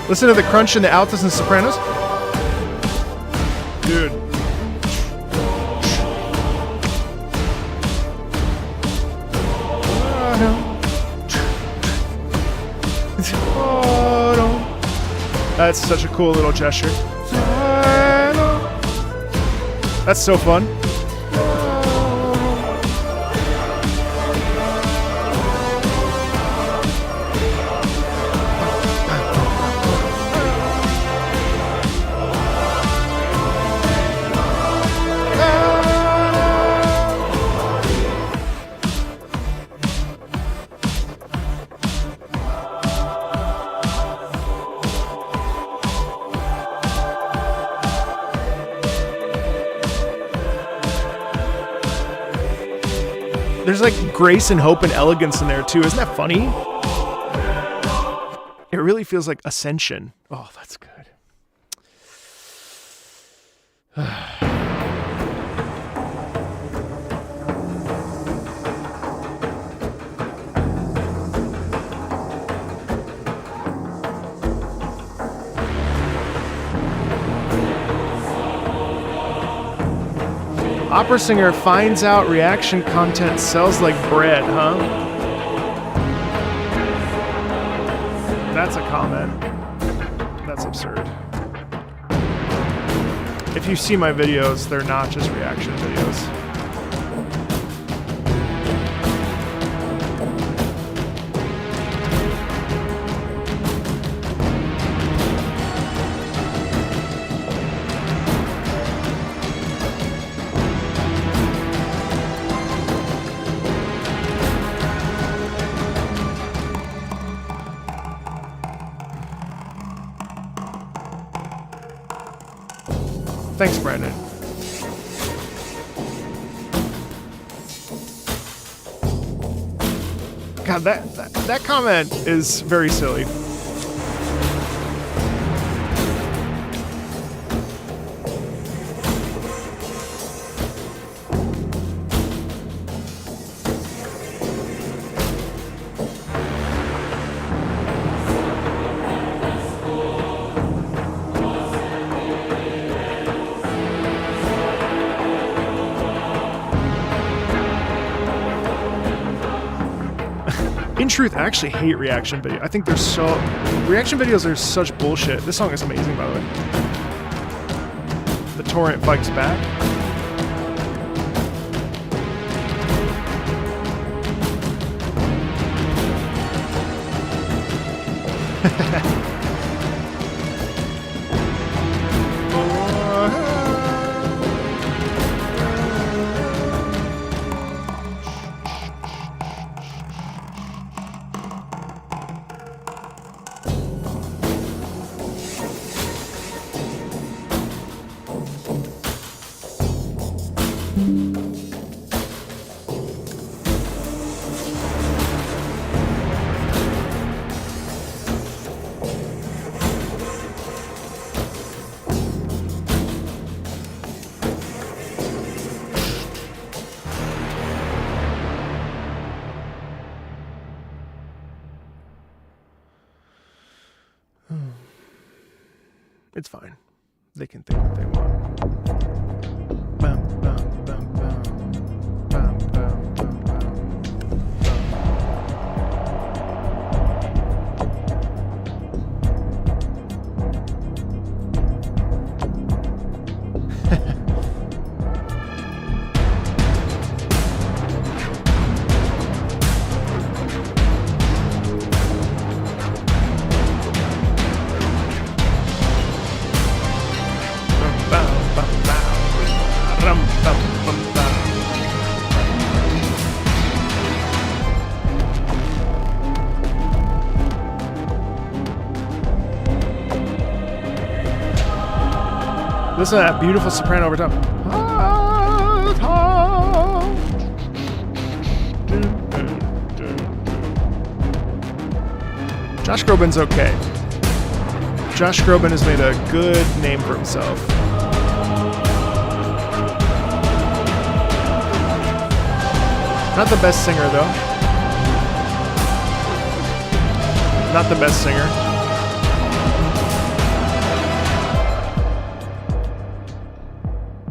Listen to the crunch in the altos and sopranos. Dude. That's such a cool little gesture. That's so fun. There's like grace and hope and elegance in there too. Isn't that funny? It really feels like ascension. Oh, that's good. Opera singer finds out reaction content sells like bread, huh? That's a comment. That's absurd. If you see my videos, they're not just reaction videos. Thanks, Brandon. God, that comment is very silly. In truth, I actually hate reaction videos. I think they're so... Reaction videos are such bullshit. This song is amazing, by the way. The torrent fights back. It's fine. They can think what they want. Bum, bum, bum, bum. Bum, bum, bum, bum. Bum, bum, bum. Bum, bum, bum. Listen to that beautiful soprano over top. Josh Groban's okay. Josh Groban has made a good name for himself. Not the best singer, though. Not the best singer.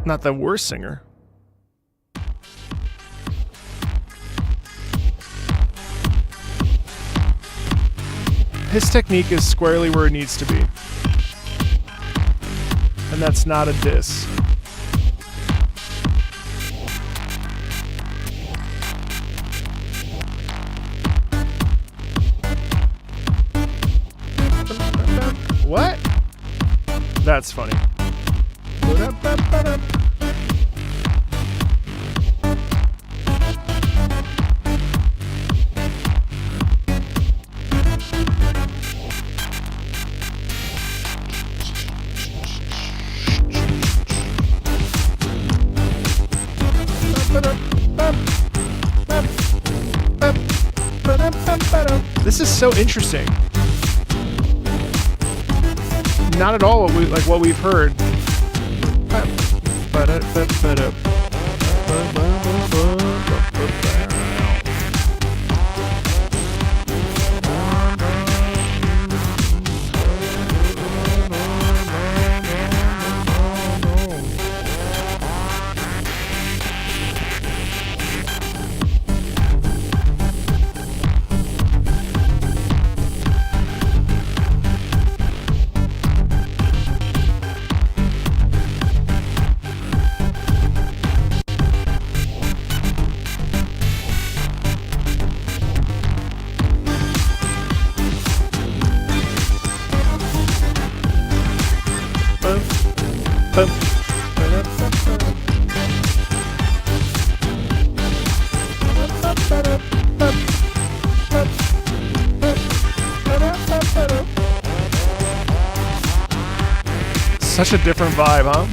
Not the worst singer. His technique is squarely where it needs to be. And that's not a diss. What? That's funny. This is so interesting. Not at all what we've heard. Such a different vibe, huh?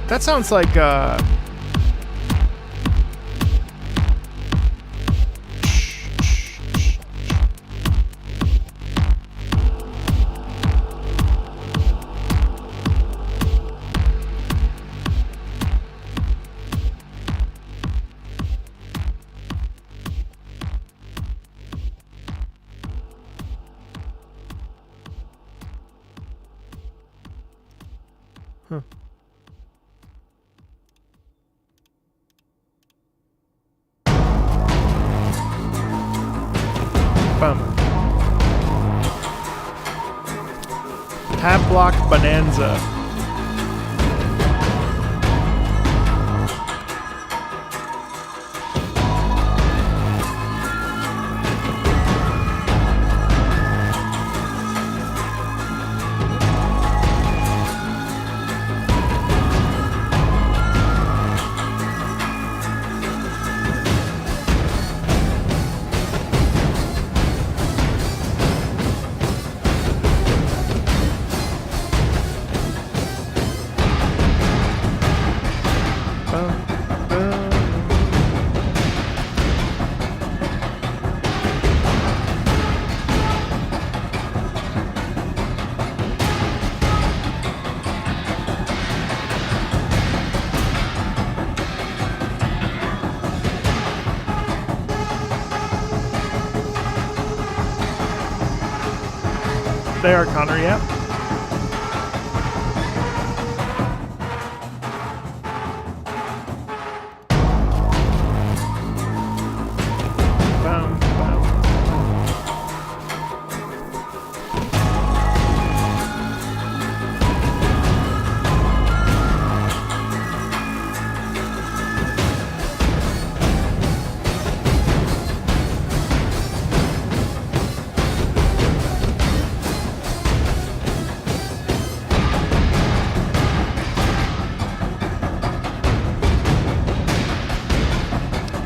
That sounds like Tab Block Bonanza. They are Connor, yeah.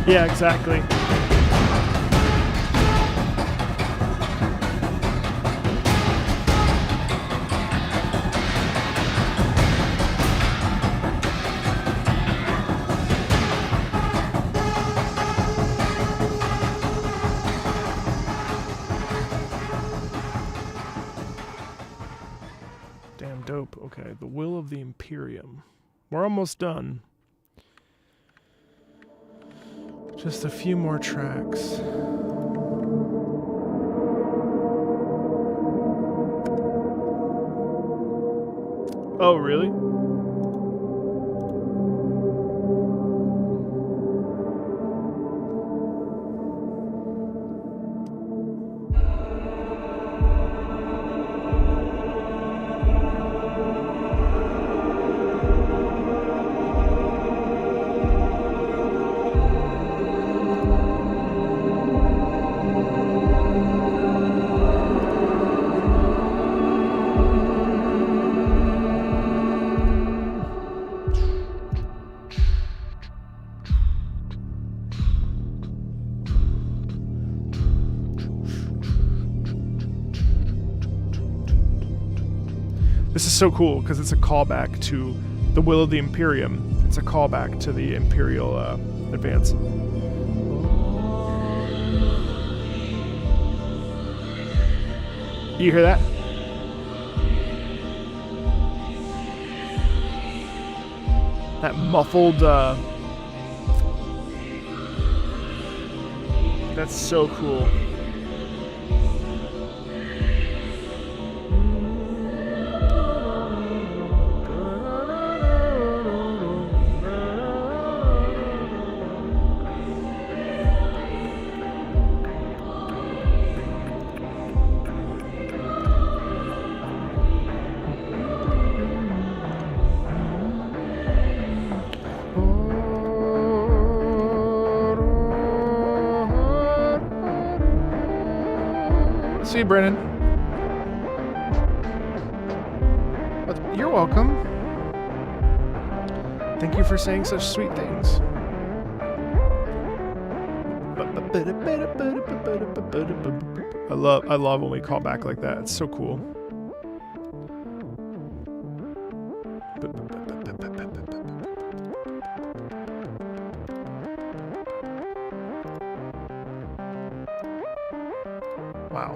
Yeah, exactly. Damn dope. Okay, The Will of the Imperium. We're almost done. Just a few more tracks. Oh, really? This is so cool because it's a callback to The Will of the Imperium. It's a callback to the Imperial advance. You hear that? That muffled... That's so cool. See you, Brennan. You're welcome. Thank you for saying such sweet things. I love when we call back like that. It's so cool. Wow.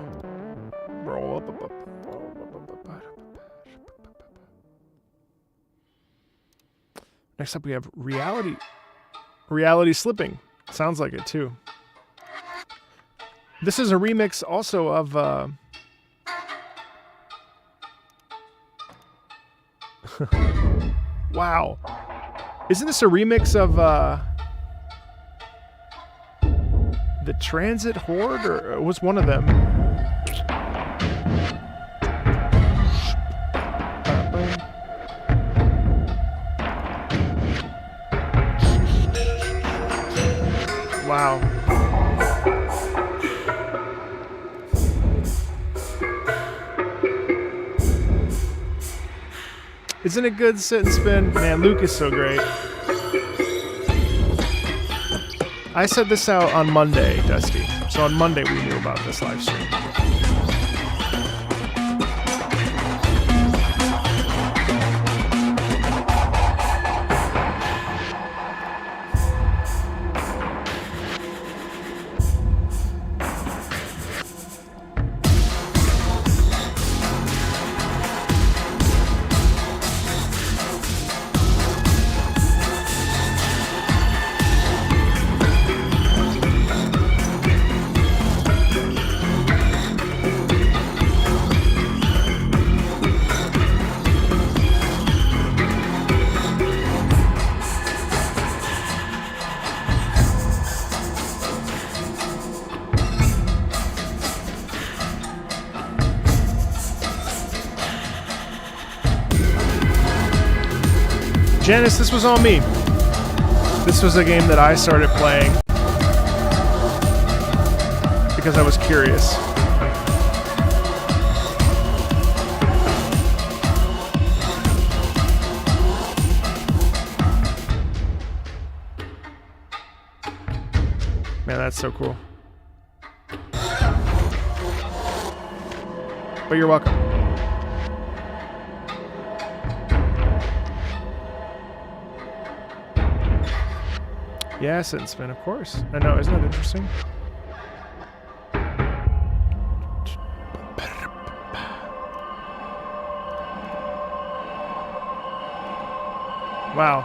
Roll up. Next up we have Reality Slipping. Sounds like it too. This is a remix also of wow. Isn't this a remix of the Transit Horde, or it was one of them? Wow. Isn't it good sit and spin? Man, Luke is so great. I set this out on Monday, Dusty. So on Monday we knew about this live stream. Janice, this was all me. This was a game that I started playing because I was curious. Man, that's so cool. But you're welcome. Yeah, sit and spin, of course. I know, isn't that interesting? Wow.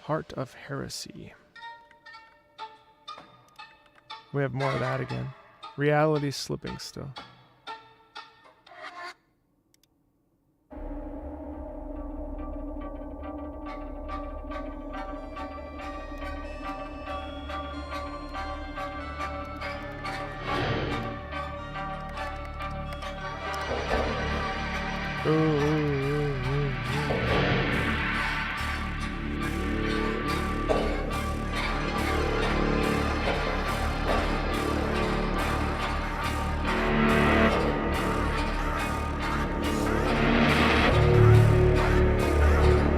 Heart of Heresy. We have more of that again. Reality slipping still.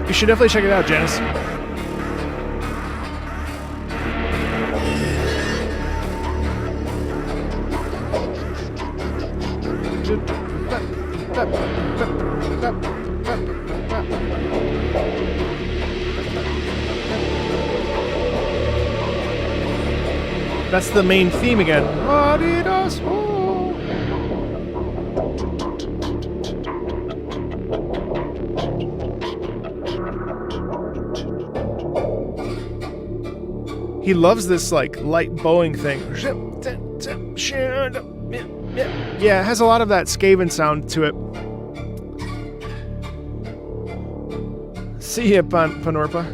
You should definitely check it out, Janice. That's the main theme again. He loves this like light bowing thing. Yeah, it has a lot of that Skaven sound to it. See ya, Panorpa.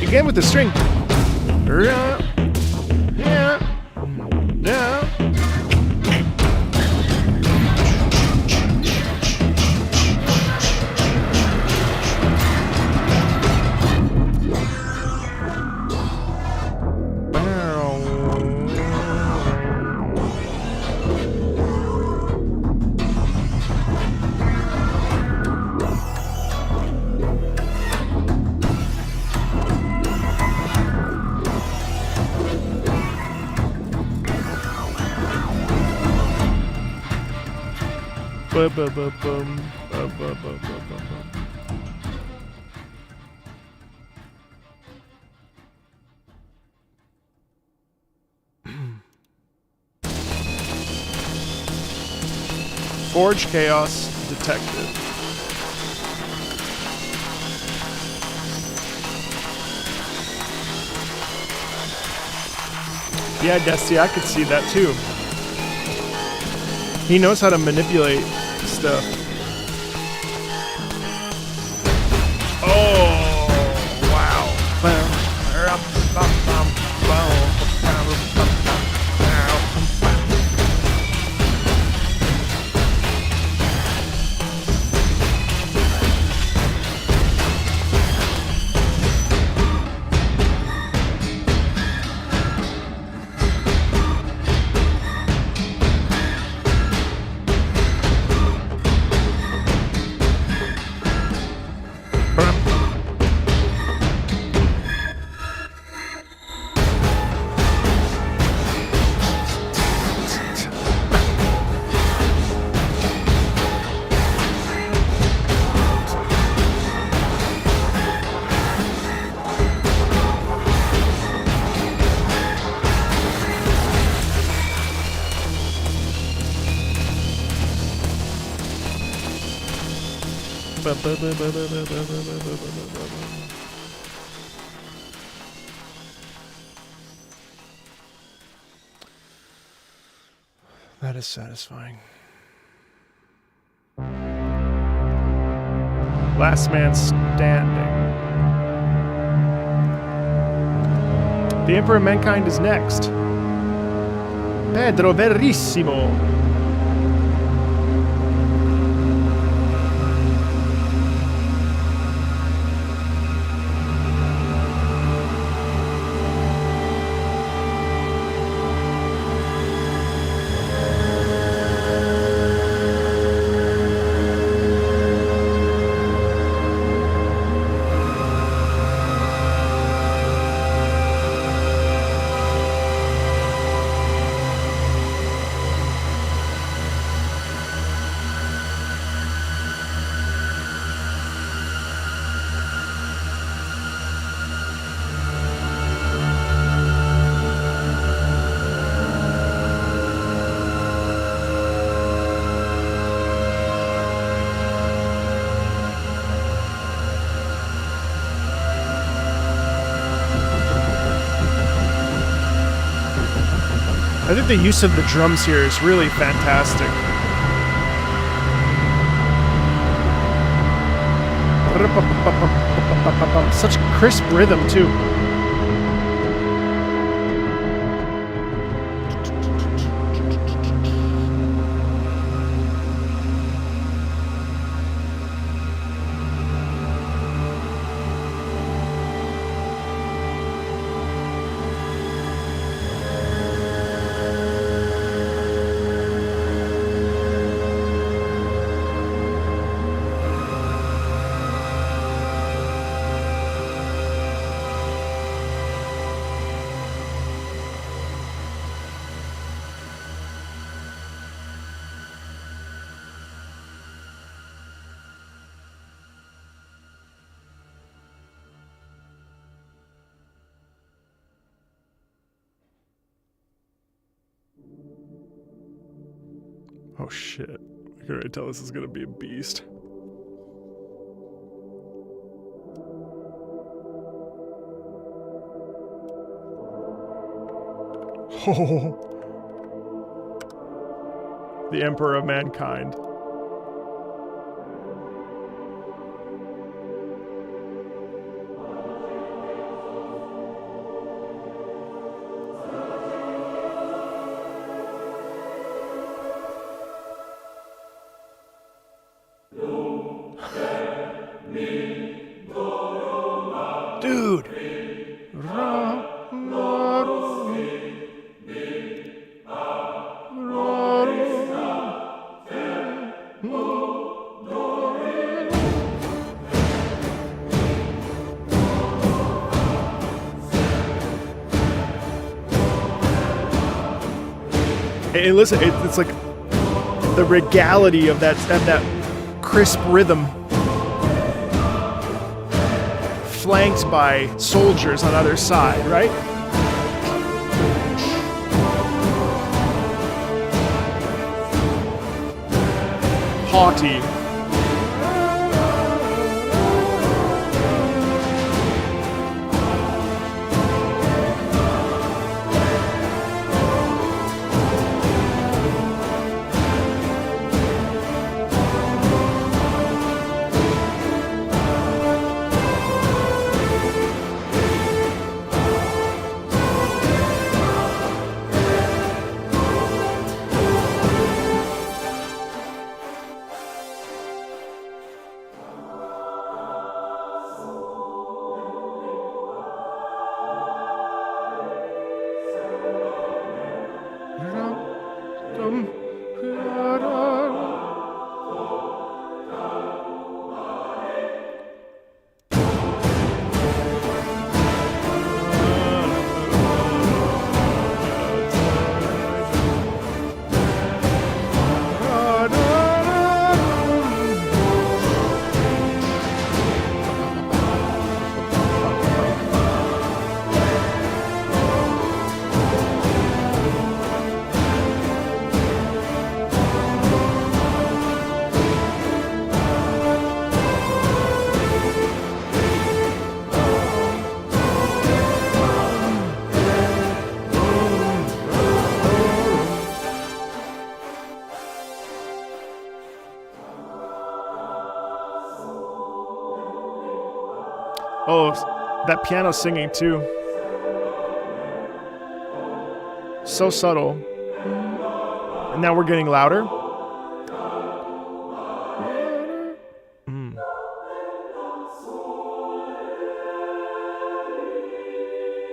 Again with the string. Forge Chaos Detective. Yeah, Dusty, I could see that too. He knows how to manipulate stuff. That is satisfying. Last man standing. The Emperor of Mankind is next. Pedro Verissimo. I think the use of the drums here is really fantastic. Such crisp rhythm too. Oh shit. I can already tell this is gonna be a beast. Oh. The Emperor of Mankind. Dude. Hey, listen, it's like the regality of that crisp rhythm, flanked by soldiers on either side, right? Haughty. Oh, that piano singing too. So subtle. And now we're getting louder.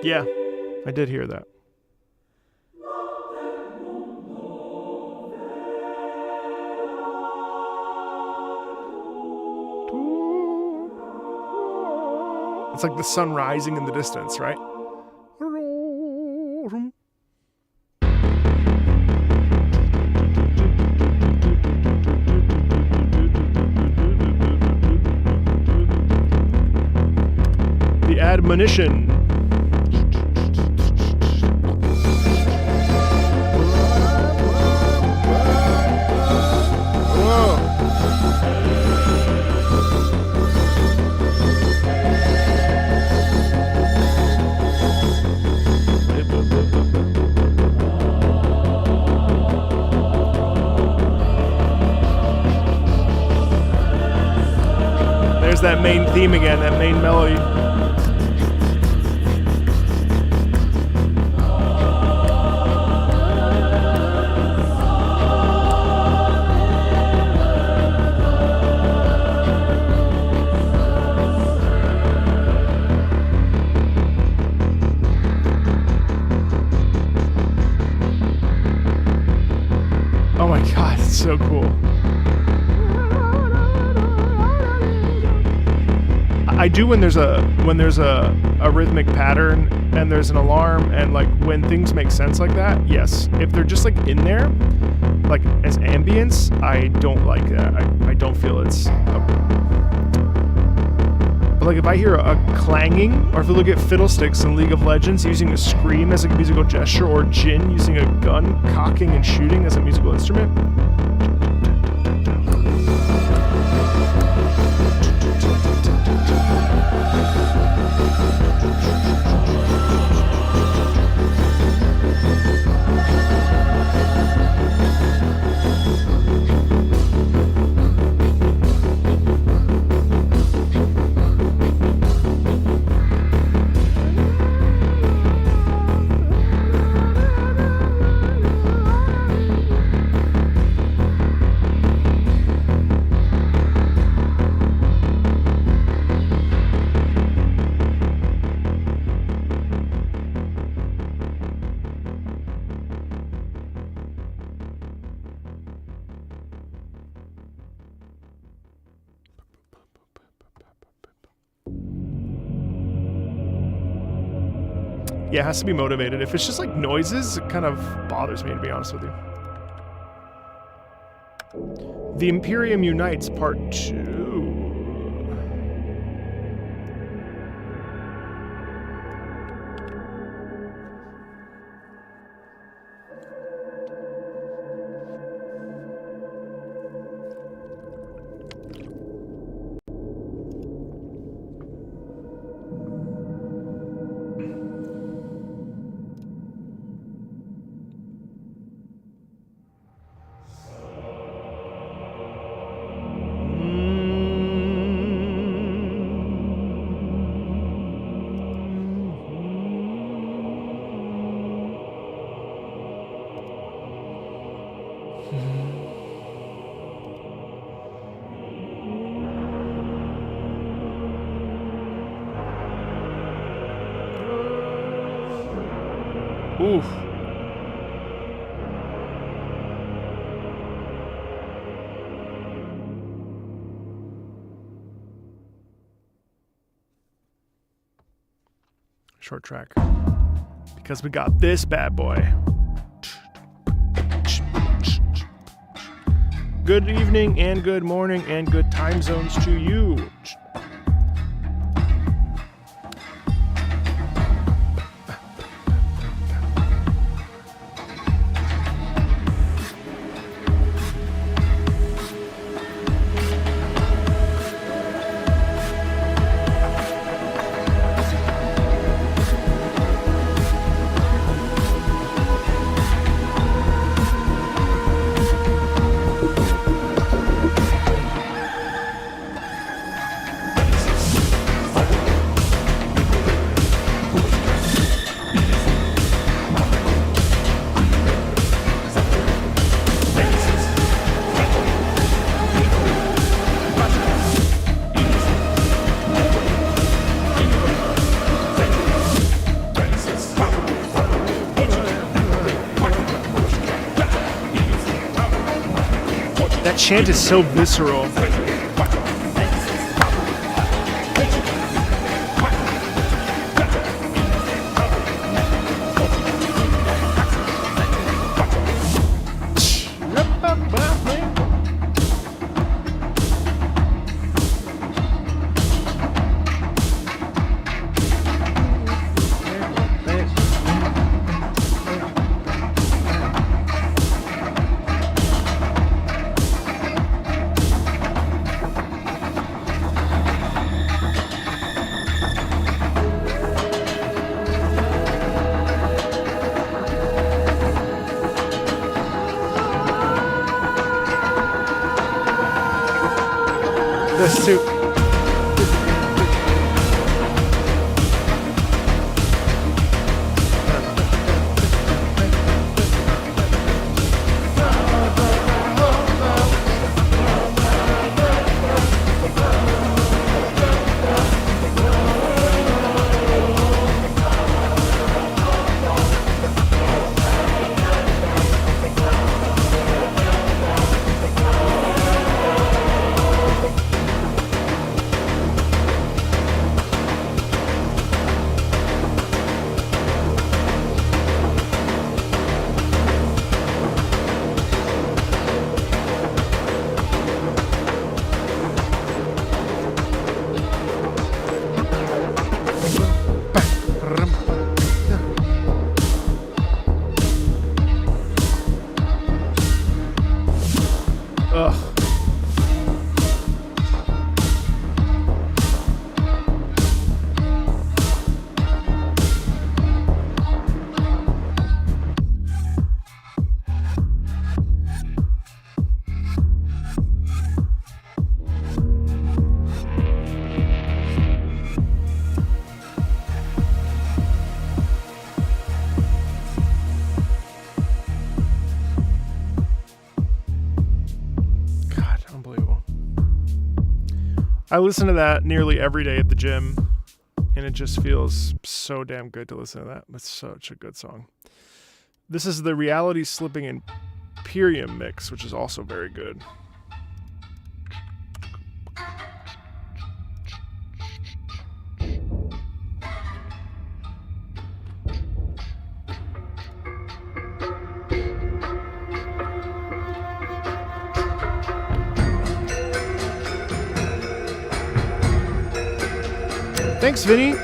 Yeah, I did hear that. It's like the sun rising in the distance, right? The admonition. There's that main theme again, that main melody. Oh my god, it's so cool. I do when there's a rhythmic pattern and there's an alarm and like when things make sense like that, yes. If they're just like in there, like as ambience, I don't like that. I don't feel it's but like if I hear a clanging, or if you look at Fiddlesticks in League of Legends using a scream as a musical gesture, or Jin using a gun cocking and shooting as a musical instrument. Yeah, it has to be motivated. If it's just like noises, it kind of bothers me, to be honest with you. The Imperium Unites Part 2. Oof. Short track. Because we got this bad boy. Good evening and good morning and good time zones to you. That chant is so visceral. This too. I listen to that nearly every day at the gym, and it just feels so damn good to listen to that. It's such a good song. This is the Reality Slipping Imperium mix, which is also very good. Thanks, Vinny.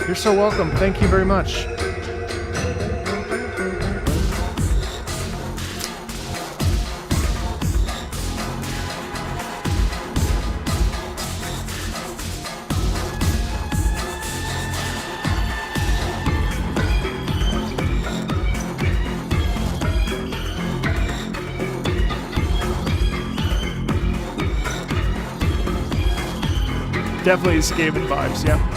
You're so welcome. Thank you very much. Definitely Skaven vibes, yeah.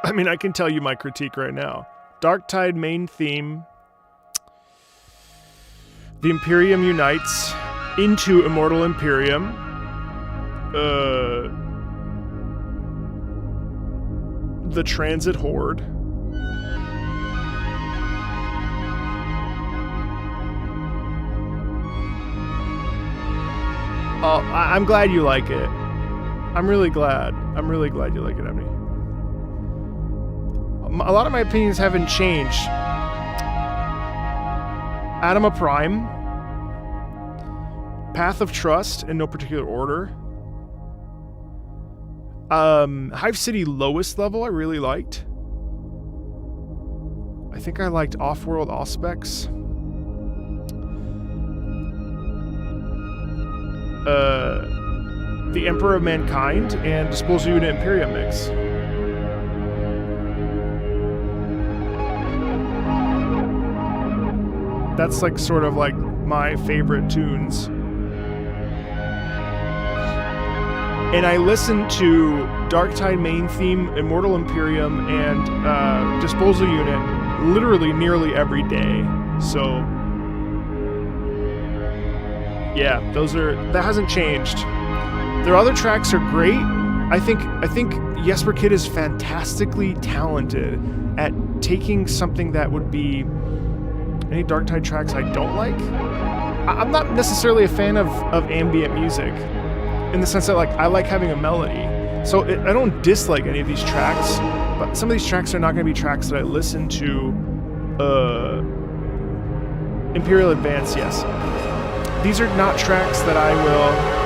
I mean, I can tell you my critique right now. Darktide main theme. The Imperium unites into Immortal Imperium. The Transit Horde. Oh, I'm glad you like it. I'm really glad. I'm really glad you like it, Emily. A lot of my opinions haven't changed. Adama Prime. Path of Trust in no particular order. Hive City lowest level I really liked. I think I liked Off-World Auspex. The Emperor of Mankind and Disposal Unit Imperium mix. That's like sort of like my favorite tunes. And I listened to Darktide main theme, Immortal Imperium, and Disposal Unit literally nearly every day. So yeah, that hasn't changed. Their other tracks are great. I think Jesper Kyd is fantastically talented at taking something that would be any Darktide tracks I don't like. I'm not necessarily a fan of ambient music, in the sense that like I like having a melody. So I don't dislike any of these tracks, but some of these tracks are not going to be tracks that I listen to. Imperial Advance, yes. These are not tracks that I will...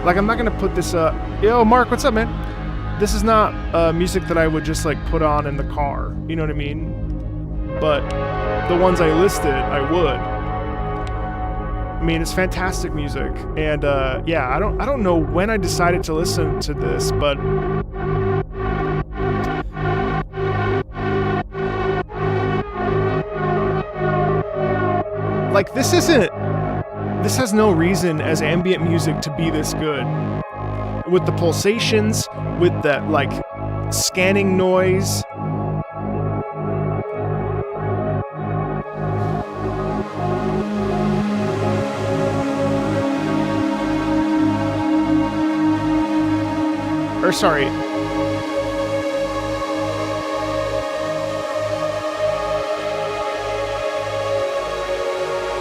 Like, I'm not going to put this up... Yo, Mark, what's up, man? This is not music that I would just, like, put on in the car. You know what I mean? But the ones I listed, I would. I mean, it's fantastic music. And, yeah, I don't know when I decided to listen to this, but... Like, this has no reason as ambient music to be this good. With the pulsations, with that, like, scanning noise. Or, sorry.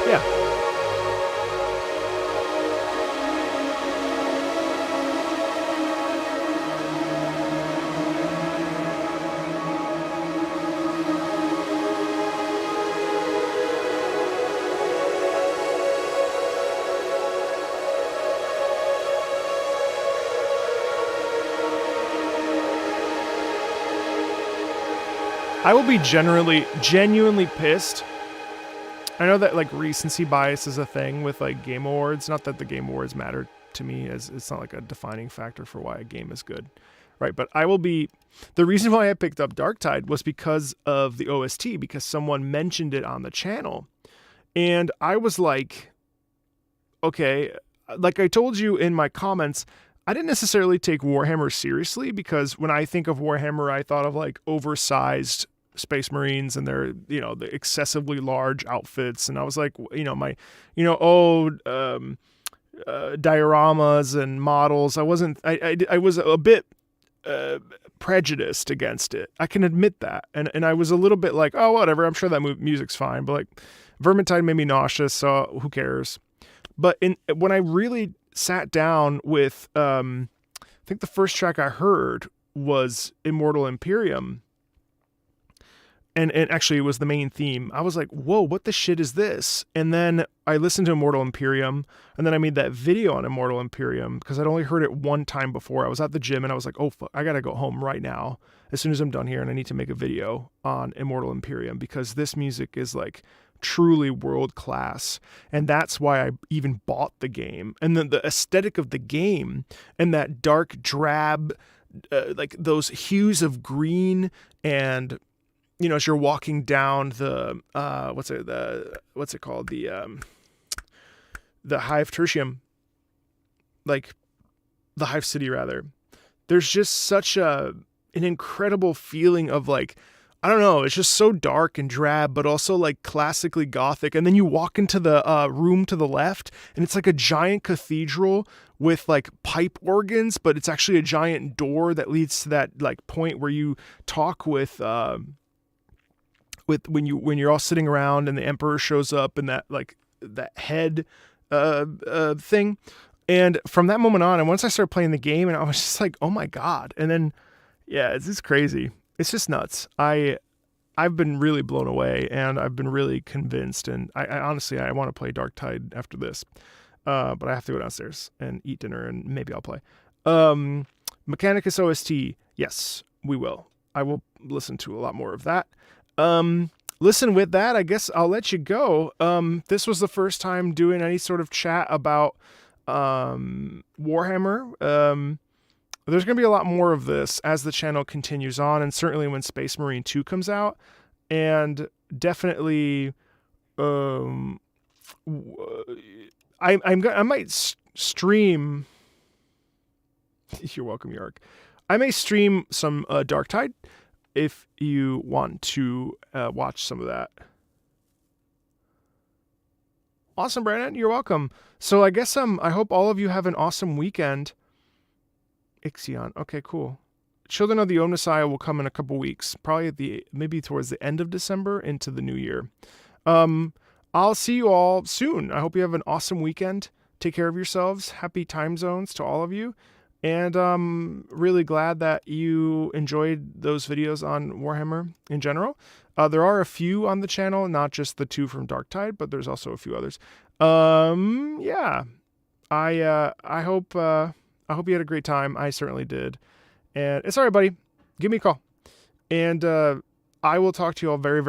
Yeah. I will be genuinely pissed. I know that like recency bias is a thing with like Game Awards. Not that the Game Awards matter to me, as it's not like a defining factor for why a game is good, right? But I will be... The reason why I picked up Darktide was because of the OST, because someone mentioned it on the channel. And I was like, okay, like I told you in my comments, I didn't necessarily take Warhammer seriously, because when I think of Warhammer, I thought of like oversized Space Marines and their, you know, the excessively large outfits. And I was like, you know, my, you know, old dioramas and models. I was a bit prejudiced against it. I can admit that. And I was a little bit like, oh, whatever. I'm sure that music's fine. But like Vermintide made me nauseous. So who cares? But when I really sat down with, I think the first track I heard was Immortal Imperium. And actually it was the main theme. I was like, whoa, what the shit is this? And then I listened to Immortal Imperium, and then I made that video on Immortal Imperium because I'd only heard it one time before. I was at the gym and I was like, oh, fuck, I gotta go home right now as soon as I'm done here, and I need to make a video on Immortal Imperium because this music is like truly world class. And that's why I even bought the game. And then the aesthetic of the game and that dark drab, like those hues of green, and you know, as you're walking down the what's it called, the Hive Tertium, like the Hive City rather, there's just such an incredible feeling of like, I don't know, it's just so dark and drab, but also like classically gothic. And then you walk into the room to the left, and it's like a giant cathedral with like pipe organs, but it's actually a giant door that leads to that like point where you talk with when you're all sitting around and the Emperor shows up and that like that head thing. And from that moment on, and once I started playing the game, and I was just like, oh my God. And then, yeah, it's just crazy. It's just nuts. I I've been really blown away, and I've been really convinced. And I honestly, I want to play Darktide after this, but I have to go downstairs and eat dinner, and maybe I'll play. Mechanicus OST, yes, we will. I will listen to a lot more of that. Listen, with that, I guess I'll let you go. This was the first time doing any sort of chat about Warhammer. There's going to be a lot more of this as the channel continues on, and certainly when Space Marine 2 comes out. And definitely, I might stream. You're welcome, Yark. I may stream some Darktide if you want to watch some of that. Awesome, Brandon. You're welcome. So I guess I hope all of you have an awesome weekend. Ixion. Okay, cool. Children of the Omnissiah will come in a couple weeks, probably maybe towards the end of December into the new year. I'll see you all soon. I hope you have an awesome weekend. Take care of yourselves. Happy time zones to all of you. And really glad that you enjoyed those videos on Warhammer in general. There are a few on the channel, not just the 2 from Darktide, but there's also a few others. Yeah. I hope you had a great time. I certainly did. And it's all right, buddy. Give me a call. And I will talk to you all very, very